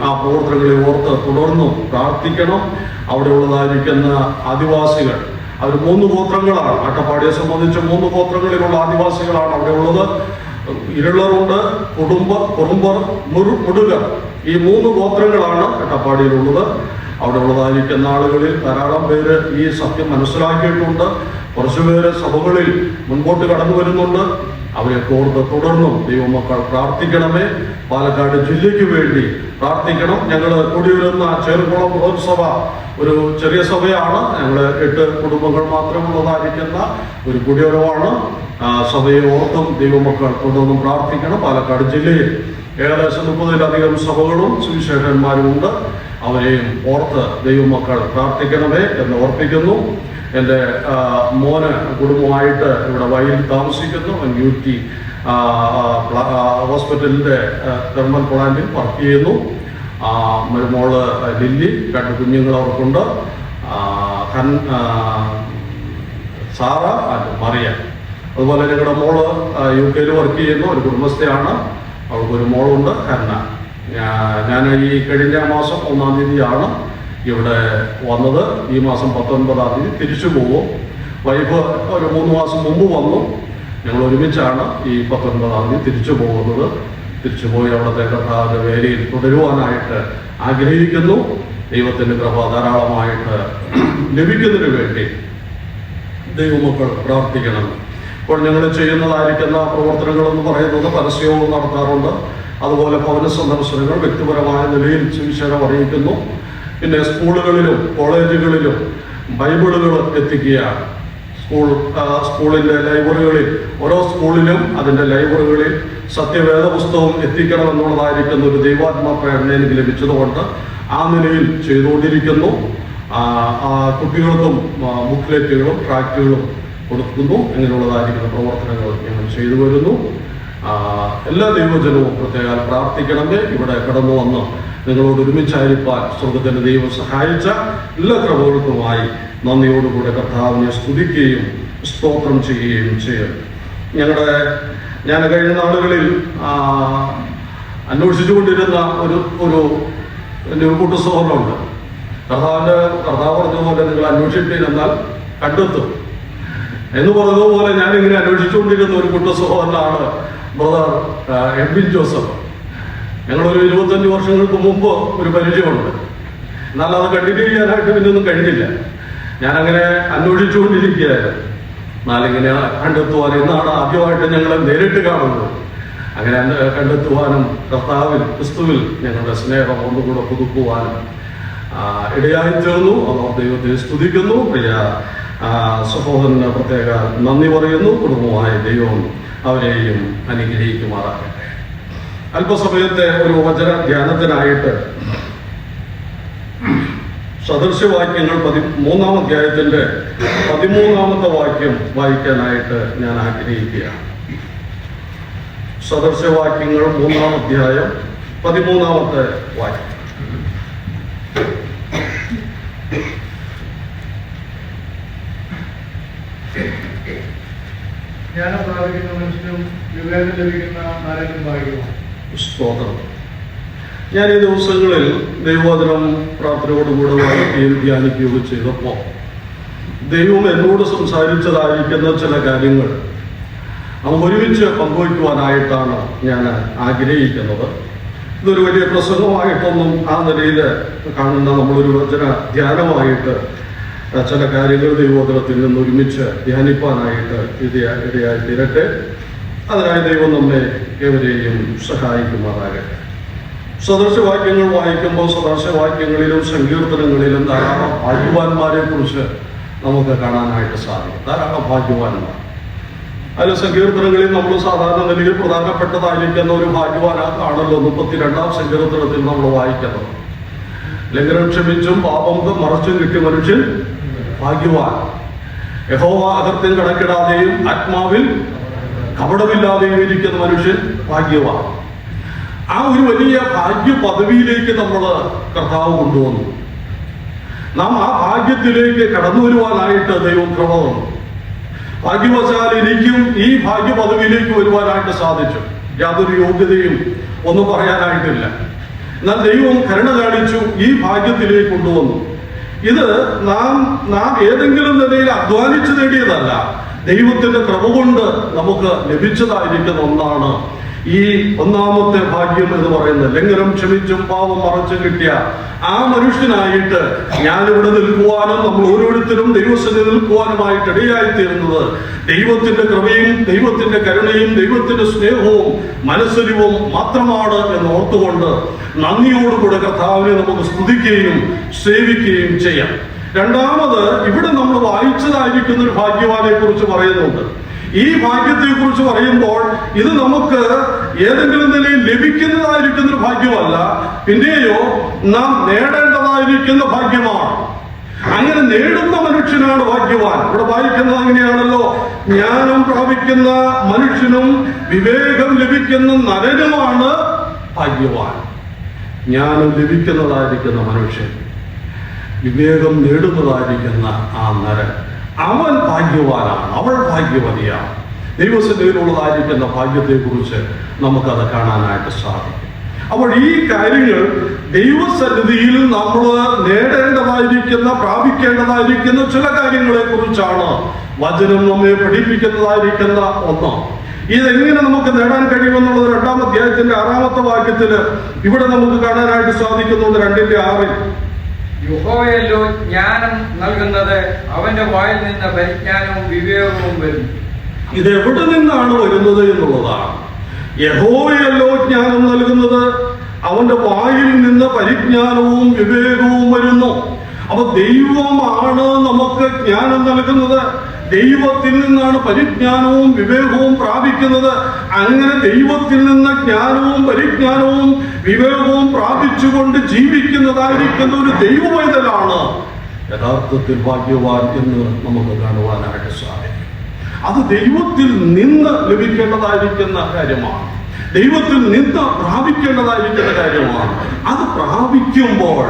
ആ പ്രവർത്തനങ്ങളെ ഓർത്ത് തുടർന്നും പ്രാർത്ഥിക്കണം. അവിടെ ഉള്ളതായിരിക്കുന്ന ആദിവാസികൾ, അവർ 3 ഗോത്രങ്ങളാണ്. അട്ടപ്പാടിയെ സംബന്ധിച്ച് 3 ഗോത്രങ്ങളിലുള്ള ആദിവാസികളാണ് അവിടെ ഉള്ളത്. ഇരുളറുണ്ട്, കുറുമ്പർ, മുടുകർ, ഈ 3 ഗോത്രങ്ങളാണ് അട്ടപ്പാടിയിലുള്ളത്. അവിടെ ഉള്ളതായിരിക്കുന്ന ആളുകളിൽ ധാരാളം പേര് ഈ സത്യം മനസ്സിലാക്കിയിട്ടുണ്ട്. കുറച്ചുപേര് സഭകളിൽ മുൻപോട്ട് കടന്നു വരുന്നുണ്ട്. അവരെയൊക്കെ ഓർത്ത് തുടർന്നും ദൈവമക്കൾ പ്രാർത്ഥിക്കണമേ. പാലക്കാട് ജില്ലയ്ക്ക് വേണ്ടി പ്രാർത്ഥിക്കണം. ഞങ്ങൾ കൂടി വരുന്ന ചേർക്കുളം ബൃഹത്സഭ ഒരു ചെറിയ സഭയാണ്. ഞങ്ങൾ 8 കുടുംബങ്ങൾ മാത്രമുള്ളതായിരിക്കുന്ന ഒരു കുടിയൊരവാണ്. സഭയെ ഓർത്തും ദൈവമക്കൾ തുടർന്നും പ്രാർത്ഥിക്കണം. പാലക്കാട് ജില്ലയിൽ ഏകദേശം 30-ലധികം സഭകളും സുവിശേഷന്മാരും ഉണ്ട്. അവരെയും ഓർത്ത് ദൈവമക്കൾ പ്രാർത്ഥിക്കണമേ എന്ന് ഓർപ്പിക്കുന്നു. എൻ്റെ മോന് കുടുംബമായിട്ട് ഇവിടെ വയലിൽ താമസിക്കുന്നു. UT ഹോസ്പിറ്റലിൻ്റെ തെർമൽ പ്ലാന്റിൽ വർക്ക് ചെയ്യുന്നു. മോള് ലില്ലി, 2 കുഞ്ഞുങ്ങൾ അവർക്കുണ്ട്, സാറ ആൻഡ് മറിയ. അതുപോലെ ഞങ്ങളുടെ മോള് UK വർക്ക് ചെയ്യുന്നു, ഒരു കുടുംബസ്ഥയാണ്. അവൾക്കൊരു മോളുണ്ട്, ഹന്ന. ഞാൻ ഈ കഴിഞ്ഞ മാസം 1-ാം തീയതിയാണ് ഇവിടെ വന്നത്. ഈ മാസം 19-ാം തീയതി തിരിച്ചു പോകും. വൈഫ് ഒരു 3 മാസം മുമ്പ് വന്നു. ഞങ്ങൾ ഒരുമിച്ചാണ് ഈ 19-ാം തീയതി തിരിച്ചു പോകുന്നത്. തിരിച്ചുപോയി അവിടുത്തെ കർത്താവിന്റെ വേലയിൽ തുടരുവാനായിട്ട് ആഗ്രഹിക്കുന്നു. ദൈവത്തിൻ്റെ കൃപ ധാരാളമായിട്ട് ലഭിക്കുന്നതിന് വേണ്ടി ദൈവമക്കൾ പ്രാർത്ഥിക്കണം. ഇപ്പോൾ ഞങ്ങൾ ചെയ്യുന്നതായിരിക്കുന്ന പ്രവർത്തനങ്ങളെന്ന് പറയുന്നത് പരസ്യവും നടത്താറുണ്ട്. അതുപോലെ ഭവന സന്ദർശനങ്ങൾ, വ്യക്തിപരമായ നിലയിൽ സുവിശേഷം അറിയിക്കുന്നു. പിന്നെ സ്കൂളുകളിലും കോളേജുകളിലും ബൈബിളുകൾ എത്തിക്കുകയാണ്. സ്കൂളിൻ്റെ ലൈബ്രറികളിൽ, ഓരോ സ്കൂളിലും അതിൻ്റെ ലൈബ്രറികളിൽ സത്യവേദ പുസ്തകം എത്തിക്കണമെന്നുള്ളതായിരിക്കുന്ന ഒരു ദൈവാത്മാ പ്രേരണ എനിക്ക് ലഭിച്ചതുകൊണ്ട് ആ നിലയിൽ ചെയ്തുകൊണ്ടിരിക്കുന്നു. കുട്ടികൾക്കും ബുക്ക്ലെറ്റുകളും ട്രാക്റ്റുകളും കൊടുക്കുന്നു. ഇങ്ങനെയുള്ളതായിരിക്കുന്ന പ്രവർത്തനങ്ങൾ ഞങ്ങൾ ചെയ്തു വരുന്നു. എല്ലാ ദൈവജനവും പ്രത്യേകം പ്രാർത്ഥിക്കണമേ. ഇവിടെ കടന്നു വന്ന് നിങ്ങളോട് ഒരുമിച്ചായിരിക്കാൻ സ്വർഗത്തിൻ്റെ ദൈവം സഹായിച്ച എല്ലാ കൃപകൾക്കുമായി നന്ദിയോടുകൂടെ കർത്താവിനെ സ്തുതിക്കുകയും സ്തോത്രം ചെയ്യുകയും ചെയ്യും. ഞാൻ കഴിഞ്ഞ നാളുകളിൽ അന്വേഷിച്ചുകൊണ്ടിരുന്ന എൻ്റെ ഒരു കൂട്ട സുഹൃത്തുണ്ട്. കർത്താവ് പറഞ്ഞതുപോലെ നിങ്ങൾ അന്വേഷിപ്പിക്കുന്നാൽ കണ്ടെത്തും എന്ന് പറഞ്ഞതുപോലെ ഞാനിങ്ങനെ അന്വേഷിച്ചുകൊണ്ടിരുന്ന ഒരു കൂട്ട സുഹൃത്താണ് ബ്രദർ എഡ്വിൻ ജോസഫ്. ഞങ്ങളൊരു 25 വർഷങ്ങൾക്ക് മുമ്പ് ഒരു പരിചയമുണ്ട്. എന്നാൽ അത് കണ്ടിന്യൂ ചെയ്യാനായിട്ട് പിന്നൊന്നും കഴിഞ്ഞില്ല. ഞാനങ്ങനെ അന്വേഷിച്ചുകൊണ്ടിരിക്കുകയായിരുന്നു. എന്നാലിങ്ങനെ കണ്ടെത്തുവാൻ ഇന്നാണ് ആദ്യമായിട്ട് ഞങ്ങൾ നേരിട്ട് കാണുന്നത്. അങ്ങനെ കണ്ടെത്തുവാനും കർത്താവിൽ ക്രിസ്തുവിൽ ഞങ്ങളുടെ സ്നേഹം ഒന്നുകൂടെ പുതുക്കുവാനും ഇടയായിത്തീർന്നു. അവർ ദൈവത്തെ സ്തുതിക്കുന്നു. പ്രിയ സഹോദരന് പ്രത്യേക നന്ദി പറയുന്നു. കുടുംബമായ ദൈവം അവരെയും അനുഗ്രഹിക്കുമാറാകട്ടെ. അല്പസമയത്തെ ഒരു വചന ധ്യാനത്തിനായിട്ട് സദൃശവാക്യങ്ങൾ 13-ാം അധ്യായത്തിൻ്റെ 13-ാമത്തെ വാക്യം വായിക്കാനായിട്ട് ഞാൻ ആഗ്രഹിക്കുകയാണ്. സദൃശവാക്യങ്ങൾ 3-ാം അധ്യായം 13-ാമത്തെ വാക്യം. ജ്ഞാനം പ്രാപിക്കുന്ന മനുഷ്യനും വിവേകം ലഭിക്കുന്ന നരനും ഭാഗ്യമാണ്. സ്തോത്രം. ഞാൻ ഈ ദിവസങ്ങളിൽ ദൈവവചനം പ്രാർത്ഥനയോടുകൂടെ വായിക്കുകയും ധ്യാനിക്കുകയും ചെയ്തപ്പോൾ ദൈവം എന്നോട് സംസാരിച്ചതായിരിക്കുന്ന ചില കാര്യങ്ങൾ നമുക്ക് ഒരുമിച്ച് പങ്കുവയ്ക്കുവാനായിട്ടാണ് ഞാൻ ആഗ്രഹിക്കുന്നത്. ഇതൊരു വലിയ പ്രസംഗമായിട്ടൊന്നും ആ നിലയിൽ കാണുന്ന നമ്മളൊരു വചന ധ്യാനമായിട്ട് ചില കാര്യങ്ങൾ ദൈവോദരത്തിൽ നിന്ന് ഒരുമിച്ച് ധ്യാനിപ്പാനായിട്ട് ഇടയായി തീരട്ടെ. അതിനായി ദൈവം നമ്മെ ഏവരെയും സഹായിക്കുമാറാകട്ടെ. സദൃശവാക്യങ്ങൾ വായിക്കുമ്പോൾ സദൃശവാക്യങ്ങളിലും സങ്കീർത്തനങ്ങളിലും ധാരാളം ഭാഗ്യവാന്മാരെ കുറിച്ച് നമുക്ക് കാണാനായിട്ട് സാധിക്കും. ധാരാളം ഭാഗ്യവാന്മാർ. അതിൽ സങ്കീർത്തനങ്ങളിൽ നമ്മൾ സാധാരണ നിലയിൽ പ്രധാനപ്പെട്ടതായിരിക്കുന്ന ഒരു ഭാഗ്യവാനാണല്ലോ 32-ാം സങ്കീർത്തനത്തിൽ നമ്മൾ വായിക്കുന്നത്. ലംഘനം ക്ഷമിച്ചും പാപം മറച്ചും കിട്ടിയ മനുഷ്യൻ ഭാഗ്യവാൻ. യഹോവ അകൃത്യം കണക്കിടാതെയും ആത്മാവിൽ കപടമില്ലാതെയും ഇരിക്കുന്ന മനുഷ്യൻ ഭാഗ്യവാൻ. ആ ഒരു വലിയ ഭാഗ്യ പദവിയിലേക്ക് നമ്മൾ കർത്താവ് കൊണ്ടുവന്നു. നാം ആ ഭാഗ്യത്തിലേക്ക് കടന്നു വരുവാനായിട്ട് ദൈവം കൃപ തന്നു. ഭാഗ്യവശാൽ എനിക്കും ഈ ഭാഗ്യ പദവിയിലേക്ക് വരുവാനായിട്ട് സാധിച്ചു. യാതൊരു യോഗ്യതയും ഒന്നും പറയാനായിട്ടില്ല. എന്നാൽ ദൈവം കരുണ കാണിച്ചു, ഈ ഭാഗ്യത്തിലേക്ക് കൊണ്ടുവന്നു. ഇത് നാം ഏതെങ്കിലും നിലയിൽ അധ്വാനിച്ചു നേടിയതല്ല, ദൈവത്തിന്റെ കൃപ കൊണ്ട് നമുക്ക് ലഭിച്ചതായിരിക്കുന്ന ഒന്നാണ് ഈ ഒന്നാമത്തെ ഭാഗ്യം എന്ന് പറയുന്നത്. ലംഘനം ക്ഷമിച്ചും പാവം മറച്ചും കിട്ടിയ ആ മനുഷ്യനായിട്ട് ഞാനിവിടെ നിൽക്കുവാനും നമ്മൾ ഓരോരുത്തരും ദൈവസന്നിധി നിൽക്കുവാനുമായിട്ട് ഇടയായിത്തീരുന്നത് ദൈവത്തിന്റെ കൃപയും ദൈവത്തിന്റെ കരുണയും ദൈവത്തിന്റെ സ്നേഹവും മനസ്സലിവും മാത്രമാണ് എന്ന് ഓർത്തുകൊണ്ട് നന്ദിയോടുകൂടെ കർത്താവിനെ നമുക്ക് സ്തുതിക്കുകയും സേവിക്കുകയും ചെയ്യാം. രണ്ടാമത്, ഇവിടെ നമ്മൾ വായിച്ചതായിരിക്കുന്ന ഒരു ഭാഗ്യവാനെ കുറിച്ച് പറയുന്നുണ്ട്. ഈ ഭാഗ്യത്തെ കുറിച്ച് പറയുമ്പോൾ ഇത് നമുക്ക് ഏതെങ്കിലും നിലയിൽ ലഭിക്കുന്നതായിരിക്കുന്ന ഒരു ഭാഗ്യമല്ല, പിന്നെയോ നാം നേടേണ്ടതായിരിക്കുന്ന ഭാഗ്യമാണ്. അങ്ങനെ നേടുന്ന മനുഷ്യനാണ് ഭാഗ്യവാൻ. ഇവിടെ വായിക്കുന്നത് അങ്ങനെയാണല്ലോ, ജ്ഞാനം പ്രാപിക്കുന്ന മനുഷ്യനും വിവേകം ലഭിക്കുന്ന നരനുമാണ് ഭാഗ്യവാൻ. ജ്ഞാനം ലഭിക്കുന്നതായിരിക്കുന്ന മനുഷ്യൻ, വിവേകം നേടുന്നതായിരിക്കുന്ന ആ നരൻ, അവൻ ഭാഗ്യവാനാണ്, അവൾ ഭാഗ്യവതിയാണ്. ദൈവസന്നിധിയിലുള്ളതായിരിക്കുന്ന ഭാഗ്യത്തെക്കുറിച്ച് നമുക്കത് കാണാനായിട്ട് സാധിക്കും. അപ്പോൾ ഈ കാര്യങ്ങൾ ദൈവസന്നിധിയിൽ നമ്മൾ നേടേണ്ടതായിരിക്കുന്ന, പ്രാപിക്കേണ്ടതായിരിക്കുന്ന ചില കാര്യങ്ങളെ കുറിച്ചാണ് വചനം നമ്മെ പഠിപ്പിക്കുന്നതായിരിക്കുന്ന ഒന്ന്. ഇതെങ്ങനെ നമുക്ക് നേടാൻ കഴിയുമെന്നുള്ളത് 2-ാം അധ്യായത്തിന്റെ 6-ാമത്തെ വാക്യത്തിൽ ഇവിടെ നമുക്ക് കാണാനായിട്ട് സാധിക്കുന്നുണ്ട്. 2:6 യഹോവയല്ലോ ജ്ഞാനം നൽകുന്നത്, അവന്റെ വായിൽ നിന്ന് പരിജ്ഞാനവും വിവേകവും വരും. ഇത് എവിടെ നിന്നാണ് വരുന്നത് എന്നുള്ളതാണ്. യഹോവയല്ലോ ജ്ഞാനം നൽകുന്നത്, അവന്റെ വായിൽ നിന്ന് പരിജ്ഞാനവും വിവേകവും വരുന്നു. അപ്പൊ ദൈവമാണ് നമുക്ക് ജ്ഞാനം നൽകുന്നത്. ദൈവത്തിൽ നിന്നാണ് പരിജ്ഞാനവും വിവേകവും പ്രാപിക്കുന്നത്. അങ്ങനെ ദൈവത്തിൽ നിന്ന് ജ്ഞാനവും പരിജ്ഞാനവും വിവേകവും പ്രാപിച്ചുകൊണ്ട് ജീവിക്കുന്നതായിരിക്കുന്ന ഒരു ദൈവവൈതലാണ് യഥാർത്ഥത്തിൽ ഭാഗ്യവാൻ എന്ന് നമുക്ക് കാണുവാനായിട്ട് സാധിക്കും. അത് ദൈവത്തിൽ നിന്ന് ലഭിക്കേണ്ടതായിരിക്കുന്ന കാര്യമാണ്. ദൈവത്തിൽ നിന്ന് പ്രാപിക്കേണ്ടതായിരിക്കുന്ന കാര്യമാണ്. അത് പ്രാപിക്കുമ്പോൾ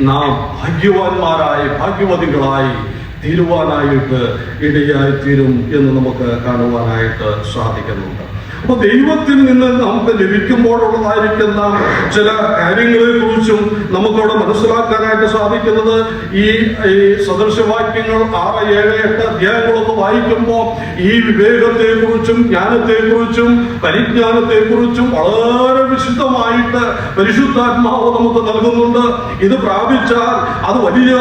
നാം ഭാഗ്യവാന്മാരായി, ഭാഗ്യവതികളായി തീരുവാനായിട്ട് ഇടയായി തീരും എന്ന് നമുക്ക് കാണുവാനായിട്ട് സാധിക്കുന്നുണ്ട്. അപ്പൊ ദൈവത്തിൽ നിന്ന് നമുക്ക് ലഭിക്കുമ്പോഴുള്ളതായിരിക്കുന്ന ചില കാര്യങ്ങളെ കുറിച്ചും നമുക്കവിടെ മനസ്സിലാക്കാനായിട്ട് സാധിക്കുന്നത് ഈ സദൃശവാക്യങ്ങൾ 6, 7, 8 അധ്യായങ്ങളൊക്കെ വായിക്കുമ്പോൾ ഈ വിവേകത്തെ കുറിച്ചും ജ്ഞാനത്തെ കുറിച്ചും പരിജ്ഞാനത്തെ കുറിച്ചും വളരെ വിശുദ്ധമായിട്ട് പരിശുദ്ധാത്മാവ് നമുക്ക് നൽകുന്നുണ്ട്. ഇത് പ്രാപിച്ചാൽ അത് വലിയ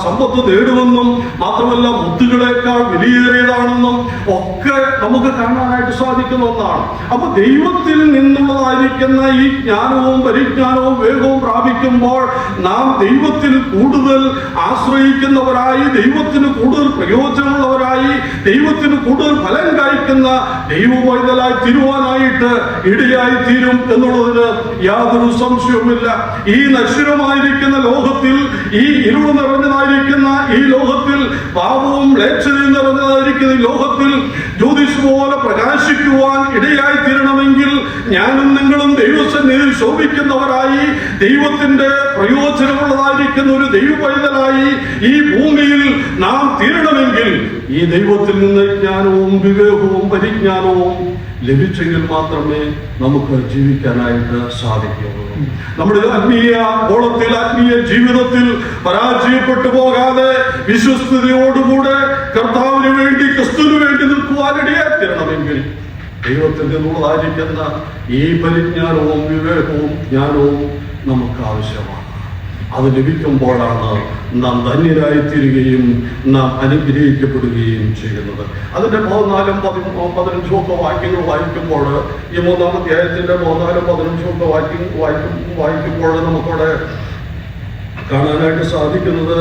സമ്പത്ത് നേടുമെന്നും മാത്രമല്ല മുത്തുകളെക്കാൾ വിലയേറിയതാണെന്നും ഒക്കെ നമുക്ക് കാണാനായിട്ട് സാധിക്കുന്ന ഒന്നാണ്. അപ്പൊ ദൈവത്തിൽ നിന്നുള്ളതായിരിക്കുന്ന ഈ ജ്ഞാനവും പരിജ്ഞാനവും വേഗവും പ്രാപിക്കുമ്പോൾ നാം ദൈവത്തിൽ കൂടുതൽ ആശ്രയിക്കുന്നവരായി, ദൈവത്തിന് കൂടുതൽ പ്രയോജനമുള്ളവരായി, ദൈവത്തിന് കൂടുതൽ ഫലം കായ്ക്കുന്ന ദൈവവൈതലായി തീരുവാനായിട്ട് ഇടയായി തീരും എന്നുള്ളതിന് യാതൊരു സംശയവുമില്ല. ഈ നശ്വരമായിരിക്കുന്ന ലോകത്തിൽ, ഈ ഇരുൾ നിറഞ്ഞതായിരിക്കുന്ന ഈ ലോകത്തിൽ, പാപവും ലേച്ഛതയും നിറഞ്ഞതായിരിക്കുന്ന ഈ ലോകത്തിൽ ജ്യോതിഷ് പോലെ പ്രകാശിക്കുവാൻ ഇടയായി തീരണമെങ്കിൽ ഞാനും നിങ്ങളും ദൈവസന്നിധിയിൽ ശോഭിക്കുന്നവരായി, ദൈവത്തിന്റെ പ്രയോജനമുള്ളതായിരിക്കുന്ന ഒരു ദൈവപൈതലായി ഈ ഭൂമിയിൽ നാം തീരണമെങ്കിൽ ഈ ദൈവത്തിൽ നിന്ന് ജ്ഞാനവും വിവേകവും പരിജ്ഞാനവും ലഭിച്ചെങ്കിൽ മാത്രമേ നമുക്ക് ജീവിക്കാനായിട്ട് സാധിക്കുകയുള്ളൂ. നമ്മുടെ ആത്മീയ ഗോളത്തിൽ, ആത്മീയ ജീവിതത്തിൽ പരാജയപ്പെട്ടു പോകാതെ വിശ്വസ്തയോടുകൂടെ കർത്താവിന് വേണ്ടി, ക്രിസ്തുവിന് വേണ്ടി നിൽക്കുവാനിടയായി തീരണമെങ്കിൽ ദൈവത്തിൽ നിന്നുള്ളതായിരിക്കുന്ന ഈ പരിജ്ഞാനവും വിവേകവും ജ്ഞാനവും നമുക്ക് ആവശ്യമാണ്. അത് ലഭിക്കുമ്പോഴാണ് നാം ധന്യരായിത്തീരുകയും നാം അനുഗ്രഹിക്കപ്പെടുകയും ചെയ്യുന്നത്. അതിന്റെ 14, 15 ഒക്കെ വാക്യങ്ങൾ വായിക്കുമ്പോൾ, ഈ 3-ാം അധ്യായത്തിന്റെ 14, 15 ഒക്കെ വായിക്കുമ്പോൾ നമുക്കവിടെ കാണാനായിട്ട് സാധിക്കുന്നത്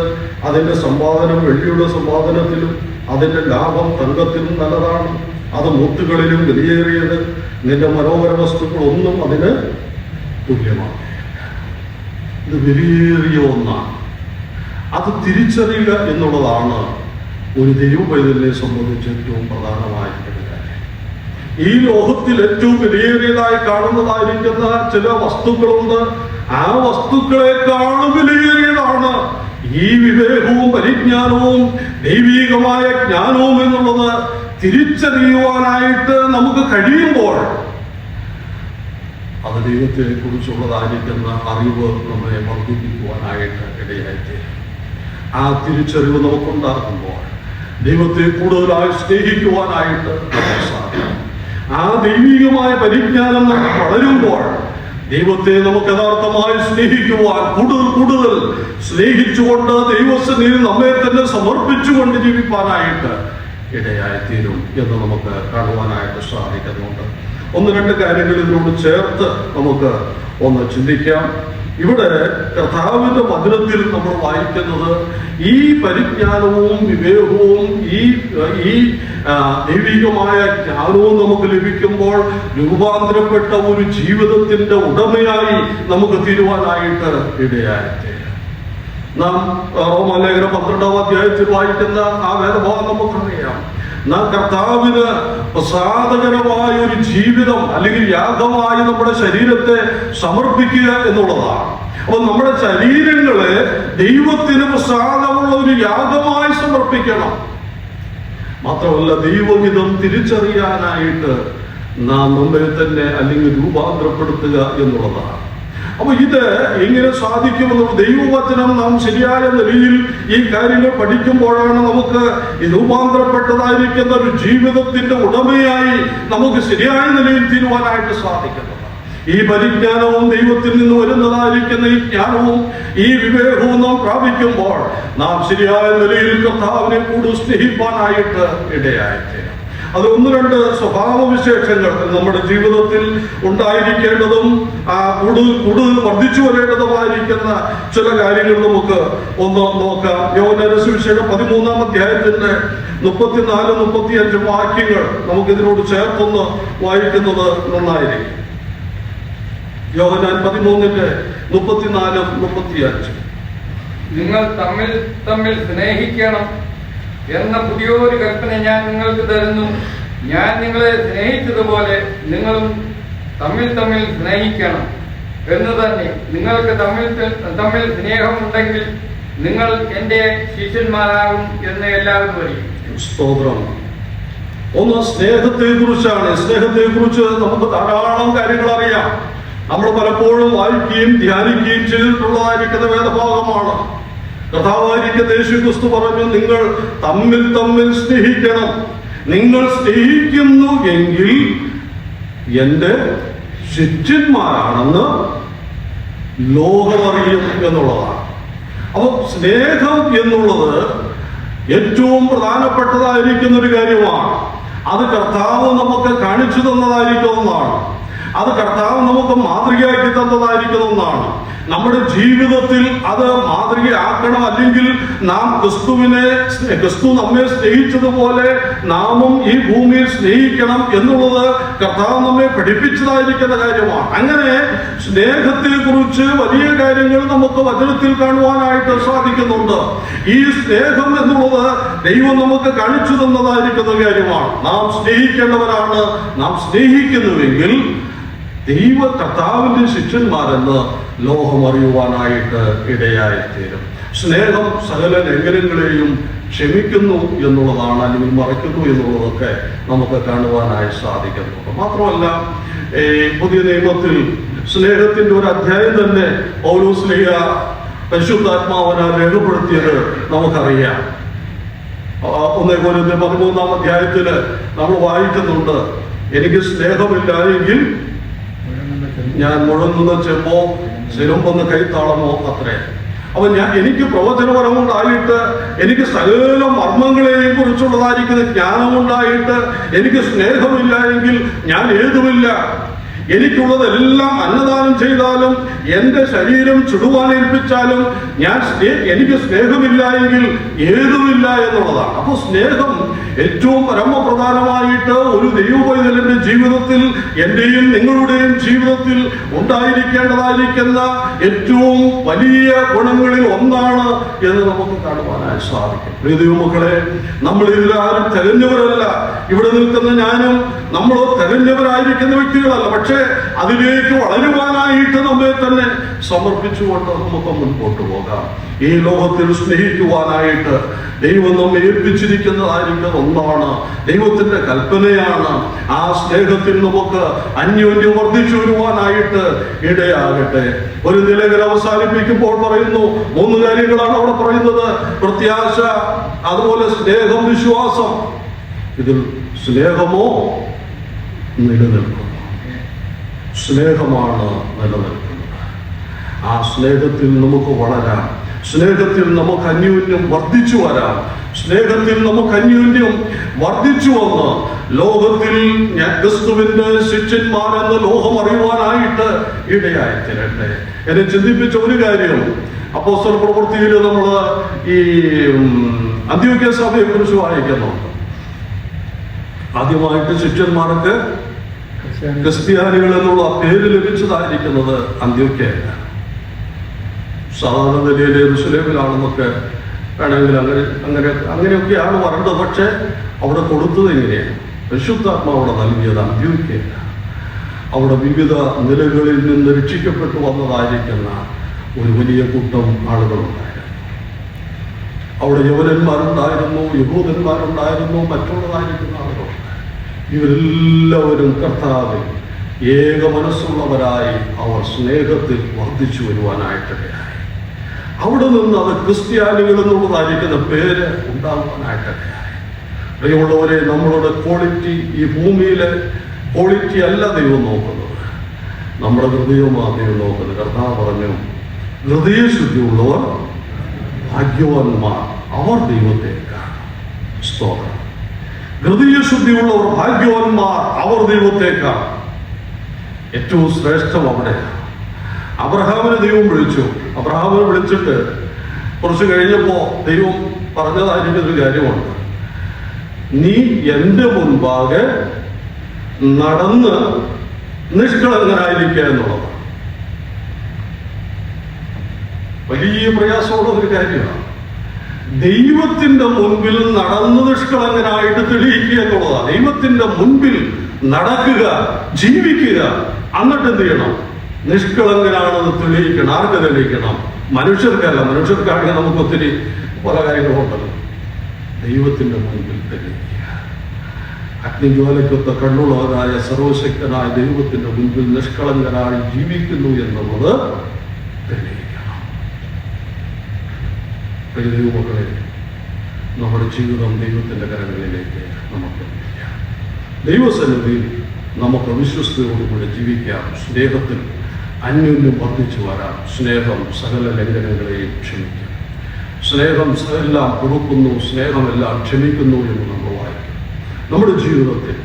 അതിന്റെ സമ്പാദനം വെള്ളിയുടെ സമ്പാദനത്തിലും അതിന്റെ ലാഭം തങ്കത്തിലും നല്ലതാണ്. അത് മുത്തുകളിലും വിലയേറിയത്. നിന്റെ മനോഹര വസ്തുക്കളൊന്നും അതിന് തുല്യമാണ്. ഇത് വിലയേറിയ ഒന്നാണ്. അത് തിരിച്ചറിയുക എന്നുള്ളതാണ് ഒരു ദൈവപൈതലിനെ സംബന്ധിച്ച് ഏറ്റവും പ്രധാനമായിട്ടുള്ള കാര്യം. ഈ ലോകത്തിൽ ഏറ്റവും വിലയേറിയതായി കാണുന്നതായിരിക്കുന്ന ചില വസ്തുക്കളുണ്ട്. ആ വസ്തുക്കളെക്കാളും വിലയേറിയതാണ് ഈ വിവേകവും പരിജ്ഞാനവും ദൈവീകമായ ജ്ഞാനവും എന്നുള്ളത് തിരിച്ചറിയുവാനായിട്ട് നമുക്ക് കഴിയുമ്പോൾ അത് ദൈവത്തെ കുറിച്ചുള്ളതായിരിക്കുന്ന അറിവ് നമ്മളെ വർദ്ധിപ്പിക്കുവാനായിട്ട് ഇടയായിത്തീരും. ആ തിരിച്ചറിവ് നമുക്കുണ്ടാകുമ്പോൾ ദൈവത്തെ കൂടുതലായി സ്നേഹിക്കുവാനായിട്ട് നമുക്ക് സാധിക്കും. ആ ദൈവികമായ പരിജ്ഞാനം നമുക്ക് വളരുമ്പോൾ ദൈവത്തെ നമുക്ക് യഥാർത്ഥമായി സ്നേഹിക്കുവാൻ, കൂടുതൽ സ്നേഹിച്ചുകൊണ്ട് ദൈവസന്നിധിയിൽ നമ്മെ തന്നെ സമർപ്പിച്ചുകൊണ്ട് ജീവിക്കാനായിട്ട് ഇടയായിത്തീരും എന്ന് നമുക്ക് കാണുവാനായിട്ട് സാധിക്കുന്നുണ്ട്. 1-2 കാര്യങ്ങൾ ഇതിനോട് ചേർത്ത് നമുക്ക് ഒന്ന് ചിന്തിക്കാം. ഇവിടെ കർത്താവിന്റെ വചനത്തിൽ നമ്മൾ വായിക്കുന്നത് ഈ പരിജ്ഞാനവും വിവേകവും ഈ ദൈവികമായ ജ്ഞാനവും നമുക്ക് ലഭിക്കുമ്പോൾ രൂപാന്തരപ്പെട്ട ഒരു ജീവിതത്തിന്റെ ഉടമയായി നമുക്ക് തീരുവാനായിട്ട് ഇടയായിത്തീരും. നാം റോമാലേഖനം 12-ാം അധ്യായത്തിൽ വായിക്കുന്ന ആ വേദഭാഗം നമുക്കറിയാം. നാം കർത്താവിന് പ്രസാദകരമായ ഒരു ജീവിതം അല്ലെങ്കിൽ യാഗമായി നമ്മുടെ ശരീരത്തെ സമർപ്പിക്കുക എന്നുള്ളതാണ്. അപ്പൊ നമ്മുടെ ശരീരങ്ങളെ ദൈവത്തിന് പ്രസാദമുള്ള ഒരു യാഗമായി സമർപ്പിക്കണം. മാത്രമല്ല ദൈവഹിതം തിരിച്ചറിയാനായിട്ട് നാം നമ്മെ തന്നെ അല്ലെങ്കിൽ രൂപാന്തരപ്പെടുത്തുക എന്നുള്ളതാണ്. അപ്പൊ ഇത് എങ്ങനെ സാധിക്കുമെന്നുള്ള ദൈവവചനം നാം ശരിയായ നിലയിൽ ഈ കാര്യങ്ങൾ പഠിക്കുമ്പോഴാണ് നമുക്ക് ഈ രൂപാന്തരപ്പെട്ടതായിരിക്കുന്ന ഒരു ജീവിതത്തിന്റെ ഉടമയായി നമുക്ക് ശരിയായ നിലയിൽ തീരുവാനായിട്ട് സാധിക്കുന്നത്. ഈ പരിജ്ഞാനവും ദൈവത്തിൽ നിന്ന് വരുന്നതായിരിക്കുന്ന ഈ ജ്ഞാനവും ഈ വിവേകവും നാം പ്രാപിക്കുമ്പോൾ നാം ശരിയായ നിലയിൽ കർത്താവിനെ കൂടുതൽ സ്നേഹിപ്പാനായിട്ട് ഇടയായിത്തീരും. അത് ഒന്ന് രണ്ട് സ്വഭാവവിശേഷങ്ങൾ നമ്മുടെ ജീവിതത്തിൽ ഉണ്ടായിരിക്കേണ്ടതും കൂടുതൽ വർദ്ധിച്ചു വരേണ്ടതുമായിരിക്കുന്ന ചില കാര്യങ്ങൾ നമുക്ക് ഒന്ന് നോക്കാം. യോഹന്നാന്റെ സുവിശേഷം 13-ാം അധ്യായത്തിന്റെ 34-35 വാക്യങ്ങൾ നമുക്കിതിനോട് ചേർത്തൊന്ന് വായിക്കുന്നത് നന്നായിരിക്കും. യോഹന്നാൻ 13:34-35. നിങ്ങൾ തമ്മിൽ തമ്മിൽ സ്നേഹിക്കണം എന്ന പുതിയൊരു കൽപ്പന ഞാൻ നിങ്ങൾക്ക് തരുന്നു. ഞാൻ നിങ്ങളെ സ്നേഹിച്ചതുപോലെ നിങ്ങളും തമ്മിൽ തമ്മിൽ സ്നേഹിക്കണം എന്ന് തന്നെ. നിങ്ങൾക്ക് തമ്മിൽ സ്നേഹമുണ്ടെങ്കിൽ നിങ്ങൾ എന്റെ ശിഷ്യന്മാരാകും എന്ന് എല്ലാവരും അറിയും. സ്തോത്രം. ഒന്ന് സ്നേഹത്തെ കുറിച്ചാണ്. സ്നേഹത്തെ കുറിച്ച് നമുക്ക് ധാരാളം കാര്യങ്ങൾ അറിയാം. നമ്മൾ പലപ്പോഴും വായിക്കുകയും ധ്യാനിക്കുകയും ചെയ്തിട്ടുള്ളതായിരിക്കുന്ന വേദഭാഗമാണ്. കർത്താവായിരിക്കുന്ന യേശുക്രിസ്തു പറഞ്ഞു, നിങ്ങൾ തമ്മിൽ തമ്മിൽ സ്നേഹിക്കണം. നിങ്ങൾ സ്നേഹിക്കുന്നു എങ്കിൽ എന്റെ ശിഷ്യന്മാരാണെന്ന് ലോകമറിയും എന്നുള്ളതാണ്. അപ്പൊ സ്നേഹം എന്നുള്ളത് ഏറ്റവും പ്രധാനപ്പെട്ടതായിരിക്കുന്ന ഒരു കാര്യമാണ്. അത് കർത്താവ് നമുക്ക് കാണിച്ചു തന്നതായിരിക്കുന്ന ഒന്നാണ്. അത് കർത്താവ് നമുക്ക് മാതൃകയാക്കി തന്നതായിരിക്കുന്ന ഒന്നാണ്. നമ്മുടെ ജീവിതത്തിൽ അത് മാതൃകയാക്കണം. അല്ലെങ്കിൽ നാം ക്രിസ്തു നമ്മെ സ്നേഹിച്ചതുപോലെ നാമും ഈ ഭൂമിയിൽ സ്നേഹിക്കണം എന്നുള്ളത് കർത്താവ് നമ്മെ പഠിപ്പിച്ചതായിരിക്കുന്ന കാര്യമാണ്. അങ്ങനെ സ്നേഹത്തെ കുറിച്ച് വലിയ കാര്യങ്ങൾ നമുക്ക് വചനത്തിൽ കാണുവാനായിട്ട് സാധിക്കുന്നുണ്ട്. ഈ സ്നേഹം എന്നുള്ളത് ദൈവം നമുക്ക് കാണിച്ചു തന്നതായിരിക്കുന്ന കാര്യമാണ്. നാം സ്നേഹിക്കേണ്ടവരാണ്. നാം സ്നേഹിക്കുന്നുവെങ്കിൽ ദൈവ കർത്താവിന്റെ ശിഷ്യന്മാരെന്ന് ലോകം അറിയുവാനായിട്ട് ഇടയായിത്തീരും. സ്നേഹം സകല ലംഘനങ്ങളെയും ക്ഷമിക്കുന്നു എന്നുള്ളതാണ്, അല്ലെങ്കിൽ മറയ്ക്കുന്നു എന്നുള്ളതൊക്കെ നമുക്ക് കാണുവാനായി സാധിക്കുന്നു. മാത്രമല്ല, പുതിയ നിയമത്തിൽ സ്നേഹത്തിന്റെ ഒരു അധ്യായം തന്നെ പൗലോസ് ശ്ലീഹ പരിശുദ്ധാത്മാവിനാൽ രേഖപ്പെടുത്തിയത് നമുക്കറിയാം. 1 കൊരിന്ത്യർ 13-ാം അധ്യായത്തില് നമ്മൾ വായിക്കുന്നുണ്ട്, എനിക്ക് സ്നേഹമില്ല എങ്കിൽ ഞാൻ മുഴങ്ങുന്ന ചെമ്പോ സിരുമ്പെന്ന് കൈത്താളമോ അത്രേ. അപ്പൊ എനിക്ക് പ്രവചനപരമുണ്ടായിട്ട്, എനിക്ക് സകല മർമ്മങ്ങളെയും കുറിച്ചുള്ളതായിരിക്കുന്ന ജ്ഞാനമുണ്ടായിട്ട് എനിക്ക് സ്നേഹമില്ല എങ്കിൽ ഞാൻ ഏതുമില്ല. എനിക്കുള്ളതെല്ലാം അന്നദാനം ചെയ്താലും എന്റെ ശരീരം ചുടുവാനേൽപ്പിച്ചാലും എനിക്ക് സ്നേഹമില്ല എങ്കിൽ ഏതുമില്ല എന്നുള്ളതാണ്. അപ്പൊ സ്നേഹം ഏറ്റവും പരമപ്രധാനമായിട്ട് ഒരു ദൈവപൈതലിന്റെ ജീവിതത്തിൽ, എന്റെയും നിങ്ങളുടെയും ജീവിതത്തിൽ ഉണ്ടായിരിക്കേണ്ടതായിരിക്കുന്ന ഏറ്റവും വലിയ ഗുണങ്ങളിൽ ഒന്നാണ് എന്ന് നമുക്ക് കാണുവാനായി സാധിക്കും. പ്രിയ ദൈവമക്കളെ, നമ്മളിതിലാരും തികഞ്ഞവരല്ല. ഇവിടെ നിൽക്കുന്ന ഞാനും നമ്മളോ തികഞ്ഞവരായിരിക്കുന്ന വ്യക്തികളല്ല. പക്ഷേ അതിലേക്ക് വളരുവാനായിട്ട് നമ്മെ തന്നെ സമർപ്പിച്ചുകൊണ്ട് നമുക്ക് മുൻപോട്ട് പോകാം. ഈ ലോകത്തിൽ സ്നേഹിക്കുവാനായിട്ട് ദൈവം നമ്മെ ഏൽപ്പിച്ചിരിക്കുന്നതായിരിക്കുന്ന ഒന്നാണ്. ദൈവത്തിന്റെ കൽപ്പനയാണ്. ആ സ്നേഹത്തിൽ നമുക്ക് അന്യോന്യം വർദ്ധിച്ചു വരുവാനായിട്ട് ഇടയാകട്ടെ. ഒരു നിലകൾ അവസാനിപ്പിക്കുമ്പോൾ പറയുന്നു 3 കാര്യങ്ങളാണ് അവിടെ പറയുന്നത്: പ്രത്യാശ, അതുപോലെ സ്നേഹം, വിശ്വാസം. ഇതിൽ സ്നേഹമോ നിലനിൽക്കുന്നു. സ്നേഹമാണ് നിലനിൽക്കുന്നത്. ആ സ്നേഹത്തിൽ നമുക്ക് വളരാം. സ്നേഹത്തിൽ നമുക്ക് അന്യോന്യം വർദ്ധിച്ചു വരാം. സ്നേഹത്തിൽ നമുക്ക് അന്യോന്യം വർദ്ധിച്ചു വന്ന് ലോകത്തിൽ ക്രിസ്തുവിന്റെ ശിഷ്യന്മാരെന്ന് ലോകം അറിയുവാനായിട്ട് ഇടയായിത്തീരട്ടെ. എന്നെ ചിന്തിപ്പിച്ച ഒരു കാര്യം, അപ്പോസ്തല പ്രവൃത്തിയിൽ നമ്മൾ ഈ അന്ത്യോക്യ സഭയെ കുറിച്ച് വായിക്കുന്നുണ്ട്. ആദ്യമായിട്ട് ശിഷ്യന്മാർക്ക് ക്രിസ്ത്യാനികൾ എന്നുള്ള പേര് ലഭിച്ചതായിരിക്കുന്നത് അന്ത്യോക്യയല്ല. സാധാരണ നിലയിൽ യെരൂശലേമിലാണെന്നൊക്കെ വേണമെങ്കിൽ അങ്ങനെയൊക്കെയാണ് വരേണ്ടത്. പക്ഷെ അവിടെ കൊടുത്തത് എങ്ങനെയാണ്? പരിശുദ്ധാത്മാവ് അവിടെ നൽകിയത് അന്ത്യോക്യയല്ല. അവിടെ വിവിധ നിലകളിൽ നിന്ന് രക്ഷിക്കപ്പെട്ടു വന്നതായിരിക്കുന്ന ഒരു വലിയ കൂട്ടം ആളുകളുണ്ടായിരുന്നു. അവിടെ യവനന്മാരുണ്ടായിരുന്നു, യഹൂദന്മാരുണ്ടായിരുന്നു, മറ്റുള്ളതായിരിക്കുന്ന ആളുകളുണ്ടായിരുന്നു. ഇവരെല്ലാവരും കർത്താവിൽ ഏക മനസ്സുള്ളവരായി അവർ സ്നേഹത്തിൽ വർദ്ധിച്ചു വരുവാനായിട്ടിടയായി. അവിടെ നിന്ന് അത് ക്രിസ്ത്യാനികൾ എന്നുള്ളതായിരിക്കുന്ന പേര് ഉണ്ടാകുവാനായിട്ടിടയായി. പ്രിയമുള്ളവരെ, നമ്മളുടെ ക്വാളിറ്റി ഈ ഭൂമിയിലെ ക്വാളിറ്റി അല്ല ദൈവം നോക്കുന്നത്, നമ്മുടെ ഹൃദയവുമാണ് ദൈവം നോക്കുന്നത്. കർത്താവ് പറഞ്ഞു, ഹൃദയശുദ്ധിയുള്ളവർ ഭാഗ്യവാന്മാർ, അവർ ദൈവത്തെ കാണും. സ്തോത്രം. ഹൃദയശുദ്ധിയുള്ളവർ ഭാഗ്യവാന്മാർ, അവർ ദൈവത്തെ കാണും. ഏറ്റവും ശ്രേഷ്ഠം അവിടെയാണ്. അബ്രഹാമിനെ ദൈവം വിളിച്ചു. അബ്രഹാമിനെ വിളിച്ചിട്ട് കുറച്ച് കഴിഞ്ഞപ്പോ ദൈവം പറഞ്ഞതായിരിക്കുന്നൊരു കാര്യമുണ്ട്. നീ എൻ്റെ മുൻപാകെ നടന്ന് നിഷ്കളങ്കനായിരിക്കുക എന്നുള്ളത് വലിയ പ്രയാസമുള്ള ഒരു കാര്യമാണ്. ദൈവത്തിന്റെ മുൻപിൽ നടന്ന് നിഷ്കളങ്കനായിട്ട് തെളിയിക്കുക എന്നുള്ളതാണ്. ദൈവത്തിന്റെ മുൻപിൽ നടക്കുക, ജീവിക്കുക, എന്നിട്ട് എന്ത് ചെയ്യണം? നിഷ്കളങ്കനാണെന്ന് തെളിയിക്കണം. ആർക്ക് തെളിയിക്കണം? മനുഷ്യർക്കല്ല. മനുഷ്യർക്കാണെങ്കിൽ നമുക്ക് ഒത്തിരി പല കാര്യങ്ങളുണ്ടല്ലോ. ദൈവത്തിന്റെ മുൻപിൽ തെളിയിക്കുക. അഗ്നിജ്വാലയ്ക്കൊത്ത കണ്ണുള്ളവരായ സർവശക്തനായ ദൈവത്തിന്റെ മുൻപിൽ നിഷ്കളങ്കനായി ജീവിക്കുന്നു എന്നുള്ളത് തെളിയിക്കണം. ദൈവമക്കളെ, നമ്മുടെ ജീവിതം ദൈവത്തിന്റെ കരങ്ങളിലേക്ക് നമുക്ക് എത്തിക്കാം. ദൈവസന്നിധിയിൽ നമുക്ക് വിശ്വസ്തയോടുകൂടി ജീവിക്കാം. സ്നേഹത്തിൽ അന്യോന്യം വർദ്ധിച്ചു വരാം. സ്നേഹം സകല ലംഘനങ്ങളെയും ക്ഷമിക്കും. സ്നേഹം എല്ലാം പൊറുക്കുന്നു, സ്നേഹമെല്ലാം ക്ഷമിക്കുന്നു എന്ന് നമ്മൾ വായിക്കും. നമ്മുടെ ജീവിതത്തിൽ,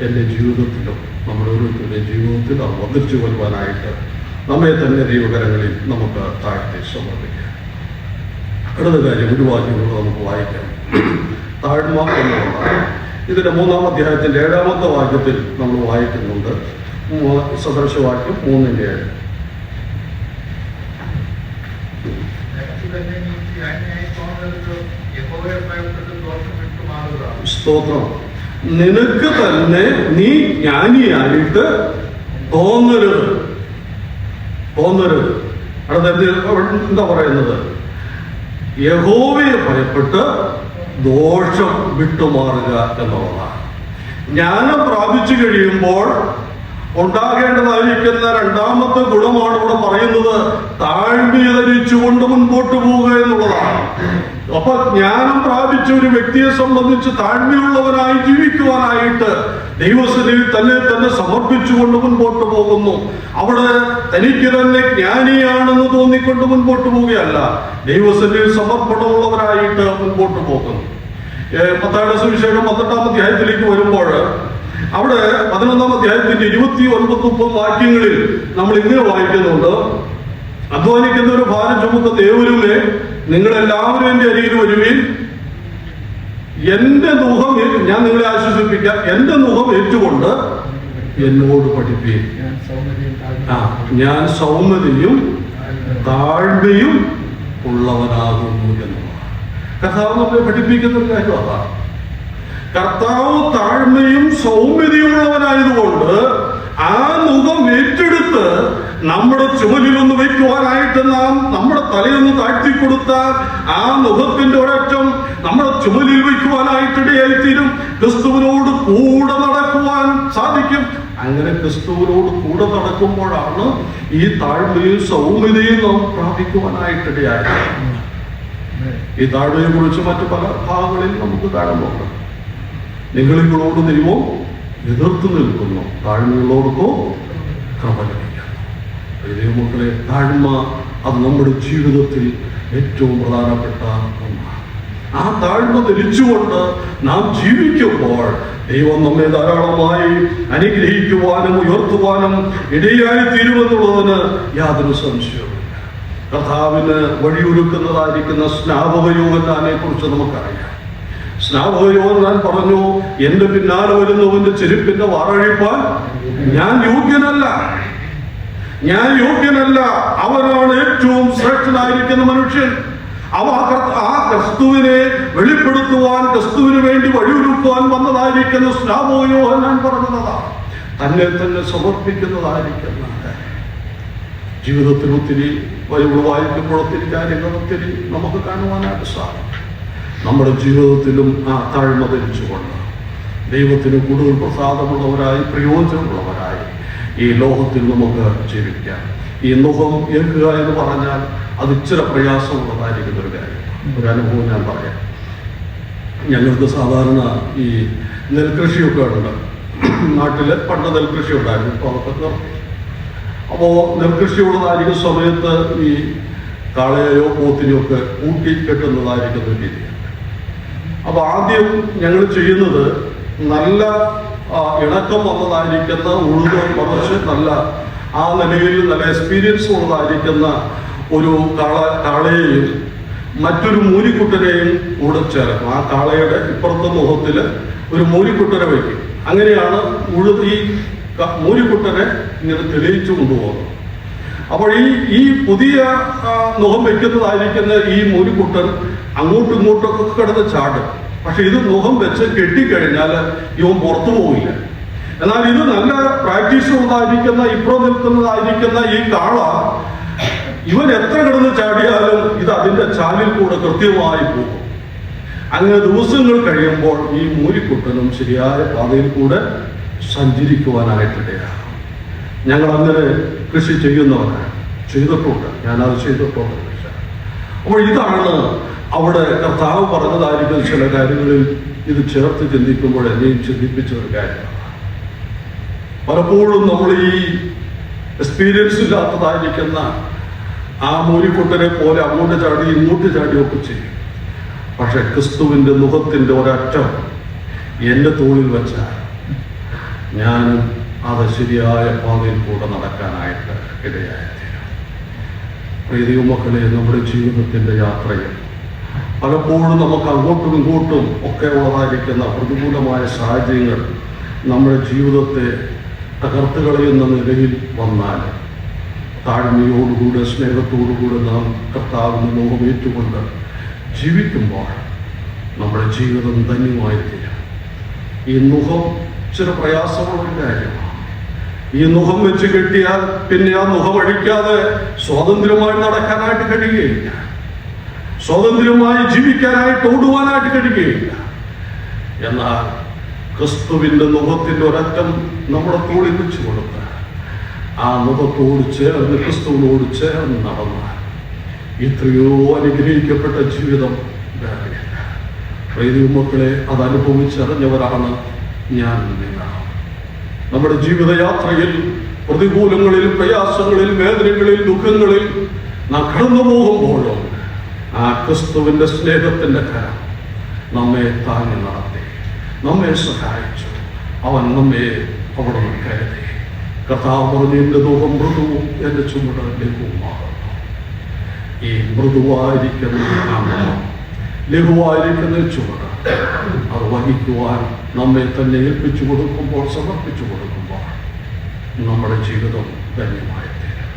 എൻ്റെ ജീവിതത്തിലും നമ്മുടെ ഓരോരുത്തരുടെ ജീവിതത്തിൽ അത് വർദ്ധിച്ചു വരുവാനായിട്ട് നമ്മെ തന്നെ ദൈവകരങ്ങളിൽ നമുക്ക് താഴ്ത്തി സമർപ്പിക്കാം. അടുത്ത കാര്യം ഒരു വാക്യങ്ങൾ നമുക്ക് വായിക്കാം. താഴ്മ എന്നുള്ളതാണ്. ഇതിന്റെ 3-ാം അധ്യായത്തിന്റെ 7-ാമത്തെ വാക്യത്തിൽ നമ്മൾ വായിക്കുന്നുണ്ട്. സദൃശവാക്യം 3:7. സ്തോത്രം. നിനക്ക് തന്നെ നീ ജ്ഞാനിയായിട്ട് തോന്നരുത്. അടുത്ത എന്താ പറയുന്നത്? യഹോവയെ ഭയപ്പെട്ട് ദോഷം വിട്ടുമാറുക എന്നുള്ളതാണ്. ജ്ഞാനം പ്രാപിച്ചു കഴിയുമ്പോൾ ഉണ്ടാകേണ്ടതായിരിക്കുന്ന 2ാമത്തെ ഗുണമാണ് ഇവിടെ പറയുന്നത്. താഴ്മ ധരിച്ചുകൊണ്ട് മുൻപോട്ട് പോവുക എന്നുള്ളതാണ്. അപ്പൊ ജ്ഞാനം പ്രാപിച്ച ഒരു വ്യക്തിയെ സംബന്ധിച്ച് താഴ്മയുള്ളവനായി ജീവിക്കുവാനായിട്ട് ദൈവസന്നിധിയിൽ തന്നെ സമർപ്പിച്ചുകൊണ്ട് മുൻപോട്ട് പോകുന്നു. അവിടെ തനിക്ക് തന്നെ ജ്ഞാനിയാണെന്ന് തോന്നിക്കൊണ്ട് മുൻപോട്ട് പോവുകയല്ല, ദൈവസന്നിധിയിൽ സമർപ്പണമുള്ളവരായിട്ട് മുൻപോട്ട് പോകുന്നു. മത്തായിയുടെ സുവിശേഷം 18-ാം അധ്യായത്തിലേക്ക് വരുമ്പോൾ അവിടെ 11-ാം അധ്യായത്തിന്റെ 29-30 വാക്യങ്ങളിൽ നമ്മൾ ഇങ്ങനെ വായിക്കുന്നുണ്ട്. അധ്വാനിക്കുന്ന ഒരു ഭാരം ചുമക്കുന്ന ഏവരുമേ, നിങ്ങളെല്ലാവരും എൻ്റെ അരികിൽ വരുവിൻ, എന്റെ മുഖം ഞാൻ നിങ്ങളെ ആശ്വസിപ്പിക്കാം, എന്റെ മുഖം ഏറ്റുകൊണ്ട് എന്നോട് പഠിപ്പീൻ. ഞാൻ സൗമ്യതയും താഴ്മയും ഉള്ളവനാകുന്നു എന്നുള്ളതാണ് കർത്താവ് നമ്മളെ പഠിപ്പിക്കുന്ന ഒരു കാര്യം. അതാണ് കർത്താവ് താഴ്മയും സൗമ്യതയുമുള്ളവനായതുകൊണ്ട് ആ മുഖം ഏറ്റെടുത്ത് നമ്മുടെ ചുമലിലൊന്ന് വയ്ക്കുവാനായിട്ട് നാം നമ്മുടെ തലയൊന്ന് താഴ്ത്തിക്കൊടുത്താൽ ആ മുഖത്തിന്റെ ഒരറ്റം നമ്മുടെ ചുമലിൽ വയ്ക്കുവാനായിട്ടിടയായിത്തീരും. ക്രിസ്തുവിനോട് കൂടെ നടക്കുവാൻ സാധിക്കും. അങ്ങനെ ക്രിസ്തുവിനോട് കൂടെ നടക്കുമ്പോഴാണ് ഈ താഴ്മയും സൗമ്യതയും നാം പ്രാപിക്കുവാനായിട്ടിടയായത്. ഈ താഴ്മയെ കുറിച്ച് മറ്റു പല ഭാഗങ്ങളിൽ നമുക്ക് കാണുന്നുണ്ട്. നിങ്ങളോട് ദൈവം എതിർത്ത് നിൽക്കുന്നു, താഴ്മയുള്ളവർക്കോ കൃപ ലഭിക്കുന്നു. ദൈവമക്കളെ, താഴ്മ അത് നമ്മുടെ ജീവിതത്തിൽ ഏറ്റവും പ്രധാനപ്പെട്ട ഒന്നാണ്. ആ താഴ്മ ധരിച്ചുകൊണ്ട് നാം ജീവിക്കുമ്പോൾ ദൈവം നമ്മെ ധാരാളമായി അനുഗ്രഹിക്കുവാനും ഉയർത്തുവാനും ഇടയായി തീരുമെന്നുള്ളതിന് യാതൊരു സംശയവുമില്ല. കർത്താവിന് വഴിയൊരുക്കുന്നതായിരിക്കുന്ന സ്നാപക യോഹന്നാനെ കുറിച്ച് നമുക്കറിയാം. സ്നാപക യോഹന്നാൻ പറഞ്ഞു, എന്റെ പിന്നാലെ വരുന്നവന്റെ ചെരുപ്പിന്റെ വാറഴിപ്പാൻ ഞാൻ യോഗ്യനല്ല, അവനാണ് ഏറ്റവും ശ്രേഷ്ഠനായിരിക്കുന്ന മനുഷ്യൻ. ആ ക്രിസ്തുവിനെ വെളിപ്പെടുത്തുവാൻ, ക്രിസ്തുവിന് വേണ്ടി വഴിയൊരുക്കുവാൻ വന്നതായിരിക്കുന്ന സ്നാപക യോഹന്നാൻ പറഞ്ഞതാണ്. തന്നെ സമർപ്പിക്കുന്നതായിരിക്കുന്ന ജീവിതത്തിൽ ഒത്തിരി ബൈബിൾ വായിക്കുമ്പോൾ ഒത്തിരി കാര്യങ്ങൾ ഒത്തിരി നമുക്ക് കാണുവാനായിട്ട് സാധിക്കും. നമ്മുടെ ജീവിതത്തിലും ആ താഴ്മ ധരിച്ചുകൊണ്ട് ദൈവത്തിന് കൂടുതൽ പ്രസാദമുള്ളവരായി പ്രയോജനമുള്ളവരായി ഈ ലോകത്തിൽ നമുക്ക് ജീവിക്കാം. ഈ നുകം ഏൽക്കുക എന്ന് പറഞ്ഞാൽ അത് ഇച്ചിരി പ്രയാസമുള്ളതായിരിക്കുന്ന ഒരു കാര്യം. ഒരു അനുഭവം ഞാൻ പറയാം. ഞങ്ങൾക്ക് സാധാരണ ഈ നെൽകൃഷിയൊക്കെ ഉണ്ട്. നാട്ടിൽ പണ്ട് നെൽകൃഷി ഉണ്ടായിരുന്നു, ഇപ്പോൾ അതൊക്കെ നിർത്തി. അപ്പോൾ നെൽകൃഷിയുള്ളതായിരിക്കുന്ന സമയത്ത് ഈ കാളയെയോ പോത്തിനെയോ ഒക്കെ കൂട്ടി കെട്ടുന്നതായിരിക്കുന്ന ഒരു രീതിയാണ്. അപ്പോൾ ആദ്യം ഞങ്ങൾ ചെയ്യുന്നത് നല്ല ഇണക്കം വന്നതായിരിക്കുന്ന ഉഴുത് മറിച്ച് നല്ല ആ നിലയിൽ നല്ല എക്സ്പീരിയൻസ് ഉള്ളതായിരിക്കുന്ന ഒരു കാളയെയും മറ്റൊരു മൂരിക്കുട്ടനെയും കൂടെ ചേർക്കും. ആ കാളയുടെ ഇപ്പുറത്തെ മുഖത്തിൽ ഒരു മൂരിക്കുട്ടനെ വയ്ക്കും. അങ്ങനെയാണ് ഈ മൂരിക്കുട്ടനെ ഇങ്ങനെ തെളിയിച്ചു കൊണ്ടുപോകുന്നത്. അപ്പോൾ ഈ പുതിയ മുഖം വയ്ക്കുന്നതായിരിക്കുന്ന ഈ മൂരിക്കുട്ടൻ അങ്ങോട്ടും ഇങ്ങോട്ടൊക്കെ കിടന്ന് ചാടും. പക്ഷെ ഇത് മുഖം വെച്ച് കെട്ടിക്കഴിഞ്ഞാൽ ഇവൻ പുറത്തു പോവില്ല. എന്നാൽ ഇത് നല്ല പ്രാക്ടീസ് ഉള്ളതായിരിക്കുന്ന ഇപ്പുറം നിൽക്കുന്നതായിരിക്കുന്ന ഈ കാള ഇവൻ എത്ര കിടന്ന് ചാടിയാലും ഇത് അതിന്റെ ചാലിൽ കൂടെ കൃത്യമായി പോകും. അങ്ങനെ ദിവസങ്ങൾ കഴിയുമ്പോൾ ഈ മൂരിക്കുട്ടനും ശരിയായ പാതയിൽ കൂടെ സഞ്ചരിക്കുവാനായിട്ടിടയാണ്. ഞങ്ങൾ അങ്ങനെ കൃഷി ചെയ്യുന്നവരാണ്, ചെയ്തിട്ടുണ്ട്, ഞാനത് ചെയ്തിട്ടുണ്ട്. അപ്പോൾ ഇതാണ് അവിടെ കർത്താവ് പറഞ്ഞതായിരിക്കും. ചില കാര്യങ്ങളിൽ ഇത് ചേർത്ത് ചിന്തിക്കുമ്പോൾ എന്നെയും ചിന്തിപ്പിച്ച ഒരു കാര്യമാണ്. പലപ്പോഴും നമ്മൾ ഈ എക്സ്പീരിയൻസ് ഇല്ലാത്തതായിരിക്കുന്ന ആ മൂരിക്കുട്ടനെ പോലെ അങ്ങോട്ട് ചാടി ഇങ്ങോട്ട് ചാടിയൊക്കെ ചെയ്യും. പക്ഷെ ക്രിസ്തുവിൻ്റെ മുഖത്തിൻ്റെ ഒരറ്റം എൻ്റെ തോളിൽ വെച്ചാൽ ഞാൻ അത് ശരിയായ പാതയിൽ കൂടെ നടക്കാനായിട്ട് ഇടയായിത്തീരും. പ്രിയ മക്കളെ, നമ്മുടെ ജീവിതത്തിൻ്റെ യാത്രയിൽ പലപ്പോഴും നമുക്ക് അങ്ങോട്ടും ഇങ്ങോട്ടും ഒക്കെ ഉള്ളതായിരിക്കുന്ന പ്രതികൂലമായ സാഹചര്യങ്ങൾ നമ്മുടെ ജീവിതത്തെ തകർത്ത് കളയുന്ന നിലയിൽ വന്നാൽ താഴ്മയോടുകൂടെ സ്നേഹത്തോടുകൂടെ നാം കർത്താവിന് മുഖമേറ്റുകൊണ്ട് ജീവിക്കുമ്പോൾ നമ്മുടെ ജീവിതം ധന്യമായിത്തീരും. ഈ മുഖം ചില പ്രയാസമുള്ളൊരു കാര്യമാണ്. ഈ മുഖം വെച്ച് കെട്ടിയാൽ പിന്നെ ആ മുഖം അഴിക്കാതെ സ്വാതന്ത്ര്യമായി നടക്കാനായിട്ട് കഴിയുകയില്ല, സ്വാതന്ത്ര്യമായി ജീവിക്കാനായിട്ട് ഓടുവാനായിട്ട് കഴിയുകയില്ല. എന്നാൽ ക്രിസ്തുവിൻ്റെ മുഖത്തിൻ്റെ ഒരറ്റം നമ്മുടെ തോളിൽ വെച്ച് കൊടുത്ത് ആ മുഖത്തോട് ചേർന്ന് ക്രിസ്തുവിനോട് ചേർന്ന് നടന്നാൽ എത്രയോ അനുഗ്രഹിക്കപ്പെട്ട ജീവിതം വേറെയില്ല. പ്രിയ മക്കളെ, അത് അനുഭവിച്ചറിഞ്ഞവരാണ് ഞാൻ നിങ്ങൾ. നമ്മുടെ ജീവിതയാത്രയിൽ പ്രതികൂലങ്ങളിൽ, പ്രയാസങ്ങളിൽ, വേദനകളിൽ, ദുഃഖങ്ങളിൽ നാം കടന്നു പോകുമ്പോഴും ആ ക്രിസ്തുവിൻ്റെ സ്നേഹത്തിൻ്റെ കരം നമ്മെ താങ്ങി നടത്തി, നമ്മെ സഹായിച്ചു. അവൻ നമ്മെ അവിടെ നിന്ന് കരുതി. കർത്താവ് പറഞ്ഞു, എൻ്റെ ദുഃഖം മൃദുവും എൻ്റെ ചുമട് ലഘുവുമാകുന്നു. ഈ മൃദുവായിരിക്കുന്ന ലഘുവായിരിക്കുന്ന ചുമട് അത് വഹിക്കുവാൻ നമ്മെ തന്നെ ഏൽപ്പിച്ചു കൊടുക്കുമ്പോൾ, സമർപ്പിച്ചു കൊടുക്കുമ്പോൾ നമ്മുടെ ജീവിതം ധന്യമായിത്തീരും.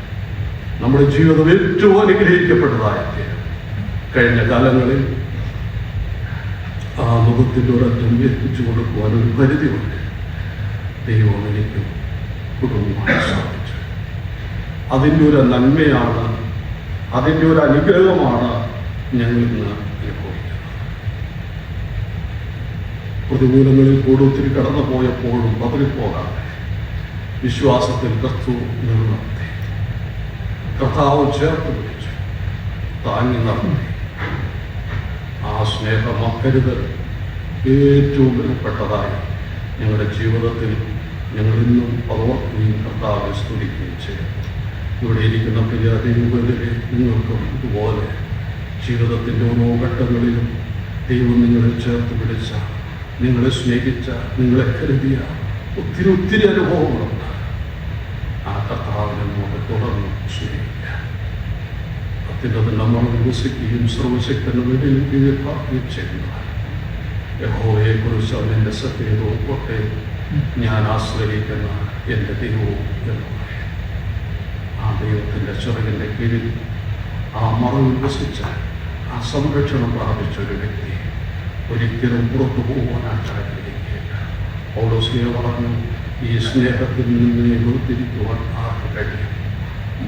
നമ്മുടെ ജീവിതം ഏറ്റവും അനുഗ്രഹിക്കപ്പെട്ടതായിത്തീരും. കഴിഞ്ഞ കാലങ്ങളിൽ ആ മുഖത്തിൻ്റെ ഒരറ്റം ഏൽപ്പിച്ചു കൊടുക്കുവാൻ ഒരു പരിധിയുണ്ട്. ദൈവം എനിക്ക് കുടുംബമായി സാധിച്ചു. അതിൻ്റെ ഒരു നന്മയാണ്, അതിൻ്റെ ഒരു അനുഗ്രഹമാണ് ഞങ്ങൾ ഇന്ന് അനുഭവിക്കുന്നത്. പ്രതികൂലങ്ങളിൽ കൂടെ ഒത്തിരി കടന്നു പോയപ്പോഴും പതറിപ്പോകാതെ വിശ്വാസത്തിൽ ക്രിസ്തു നിലനിർത്തി, കർത്താവ് ചേർത്ത് പിടിച്ചു, താങ്ങി നടത്തി. ആ സ്നേഹം, അക്കരുതൽ ഏറ്റവും വിലപ്പെട്ടതായി ഞങ്ങളുടെ ജീവിതത്തിൽ ഞങ്ങൾ ഇന്നും പകർത്തുകയും കർത്താവെ സ്തുതിക്കുകയും ചെയ്യും. ഇവിടെ ഇരിക്കുന്ന പ്രിയ ദൈവങ്ങളെ, നിങ്ങൾക്കും ഇതുപോലെ ജീവിതത്തിൻ്റെ ഓരോ ഘട്ടങ്ങളിലും ദൈവം നിങ്ങളെ ചേർത്ത് പിടിച്ച, നിങ്ങളെ സ്നേഹിച്ച, നിങ്ങളെ കരുതിയ ഒത്തിരി അനുഭവങ്ങളുണ്ട്. ആ കർത്താവിനെ നമുക്ക് തുടർന്ന് സ്നേഹിക്കാം. അതിൻ്റെ നമ്മൾ വികസിക്കുകയും സർവശക്തന് വേണ്ടി കീഴിൽ പ്രാർത്ഥിക്കുകയും ചെയ്യുന്നതാണ്. യഹോവയെ കുറിച്ച് അവൻ്റെ സത്യവും ഒക്കെ ഞാൻ ആശ്രയിക്കുന്ന എൻ്റെ ദൈവവും എന്ന് പറയും. ആ ദൈവത്തിൻ്റെ ചിറകിൻ്റെ കീഴിൽ ആ മറവിൽ വസിച്ച, ആ സംരക്ഷണം പ്രാപിച്ച ഒരു വ്യക്തി ഒരിക്കലും പുറത്തു പോകുവാനായിട്ട് ആഗ്രഹിക്കുകയില്ല. പൗലോസ് പറഞ്ഞു, ഈ സ്നേഹത്തിൽ നിന്ന് വേർതിരിക്കുവാൻ ആർക്ക് കഴിയും?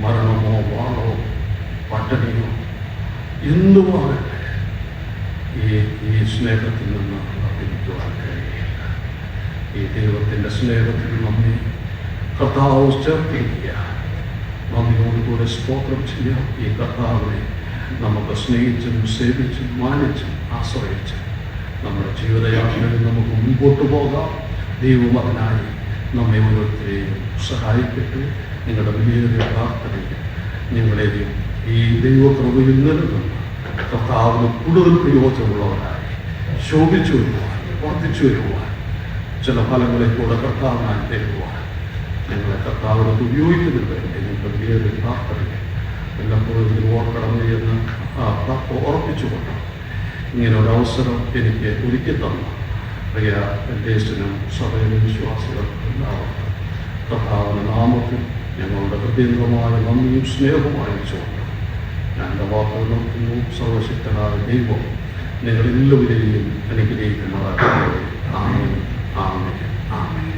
മരണമോ വാളോ പട്ടിണിയോ എന്തുമാകട്ടെ, ഈ സ്നേഹത്തിൽ നിന്ന് വേർതിരിക്കുവാൻ കഴിയില്ല. ഈ ദൈവത്തിൻ്റെ സ്നേഹത്തിൽ നമ്മെ കർത്താവ് ചേർത്തിരിക്കുക. നന്ദിയോടുകൂടെ സ്തോത്രം ചെയ്യാം. ഈ കർത്താവിനെ നമുക്ക് സ്നേഹിച്ചും സേവിച്ചും മാനിച്ചും ആശ്രയിച്ചും നമ്മുടെ ജീവിതയാത്രയിൽ നമുക്ക് മുൻപോട്ട് പോകാം. ദൈവം അതിനായി നമ്മെ ഓരോരുത്തരെയും സഹായിക്കട്ടെ. നിങ്ങളുടെ വലിയ പ്രാർത്ഥനയിൽ നിങ്ങളെയും ഈ ദൈവകൃപയിൽ നിന്ന് കർത്താവിന് കൂടുതൽ പ്രയോജനമുള്ളവരായി ശോഭിച്ചു വരുവാൻ, വർദ്ധിച്ചു വരുവാൻ, ചില ഫലങ്ങളെ കൂടെ കർത്താവിനായി തരുവാൻ ഞങ്ങളെ കർത്താവിനോട് ഉപയോഗിക്കുന്നതിന് വേണ്ടി നിങ്ങളുടെ വലിയ പ്രാർത്ഥനയിൽ എല്ലാപ്പോഴും ഓർക്കണമേ എന്ന് ഉറപ്പിച്ചുകൊണ്ട് ഇങ്ങനെ ഒരു അവസരം എനിക്ക് ഒരുക്കി തന്ന പ്രിയ എൻഡേഴ്സിനും സഭയിലെ വിശ്വാസികൾക്കും എല്ലാവർക്കും കർത്താവിന്റെ നാമത്തിൽ ഞങ്ങളുടെ ഹൃദയംഗമായ നന്ദിയും സ്നേഹവും അയച്ചുകൊണ്ട് ഞാൻ എൻ്റെ വാക്കുകൾ നിർത്തുന്നു. സർവശക്തനായ ദൈവം നിങ്ങളെല്ലാവരെയും അനുഗ്രഹിക്കുന്നതായി. ആമേൻ, ആമേൻ, ആമേൻ.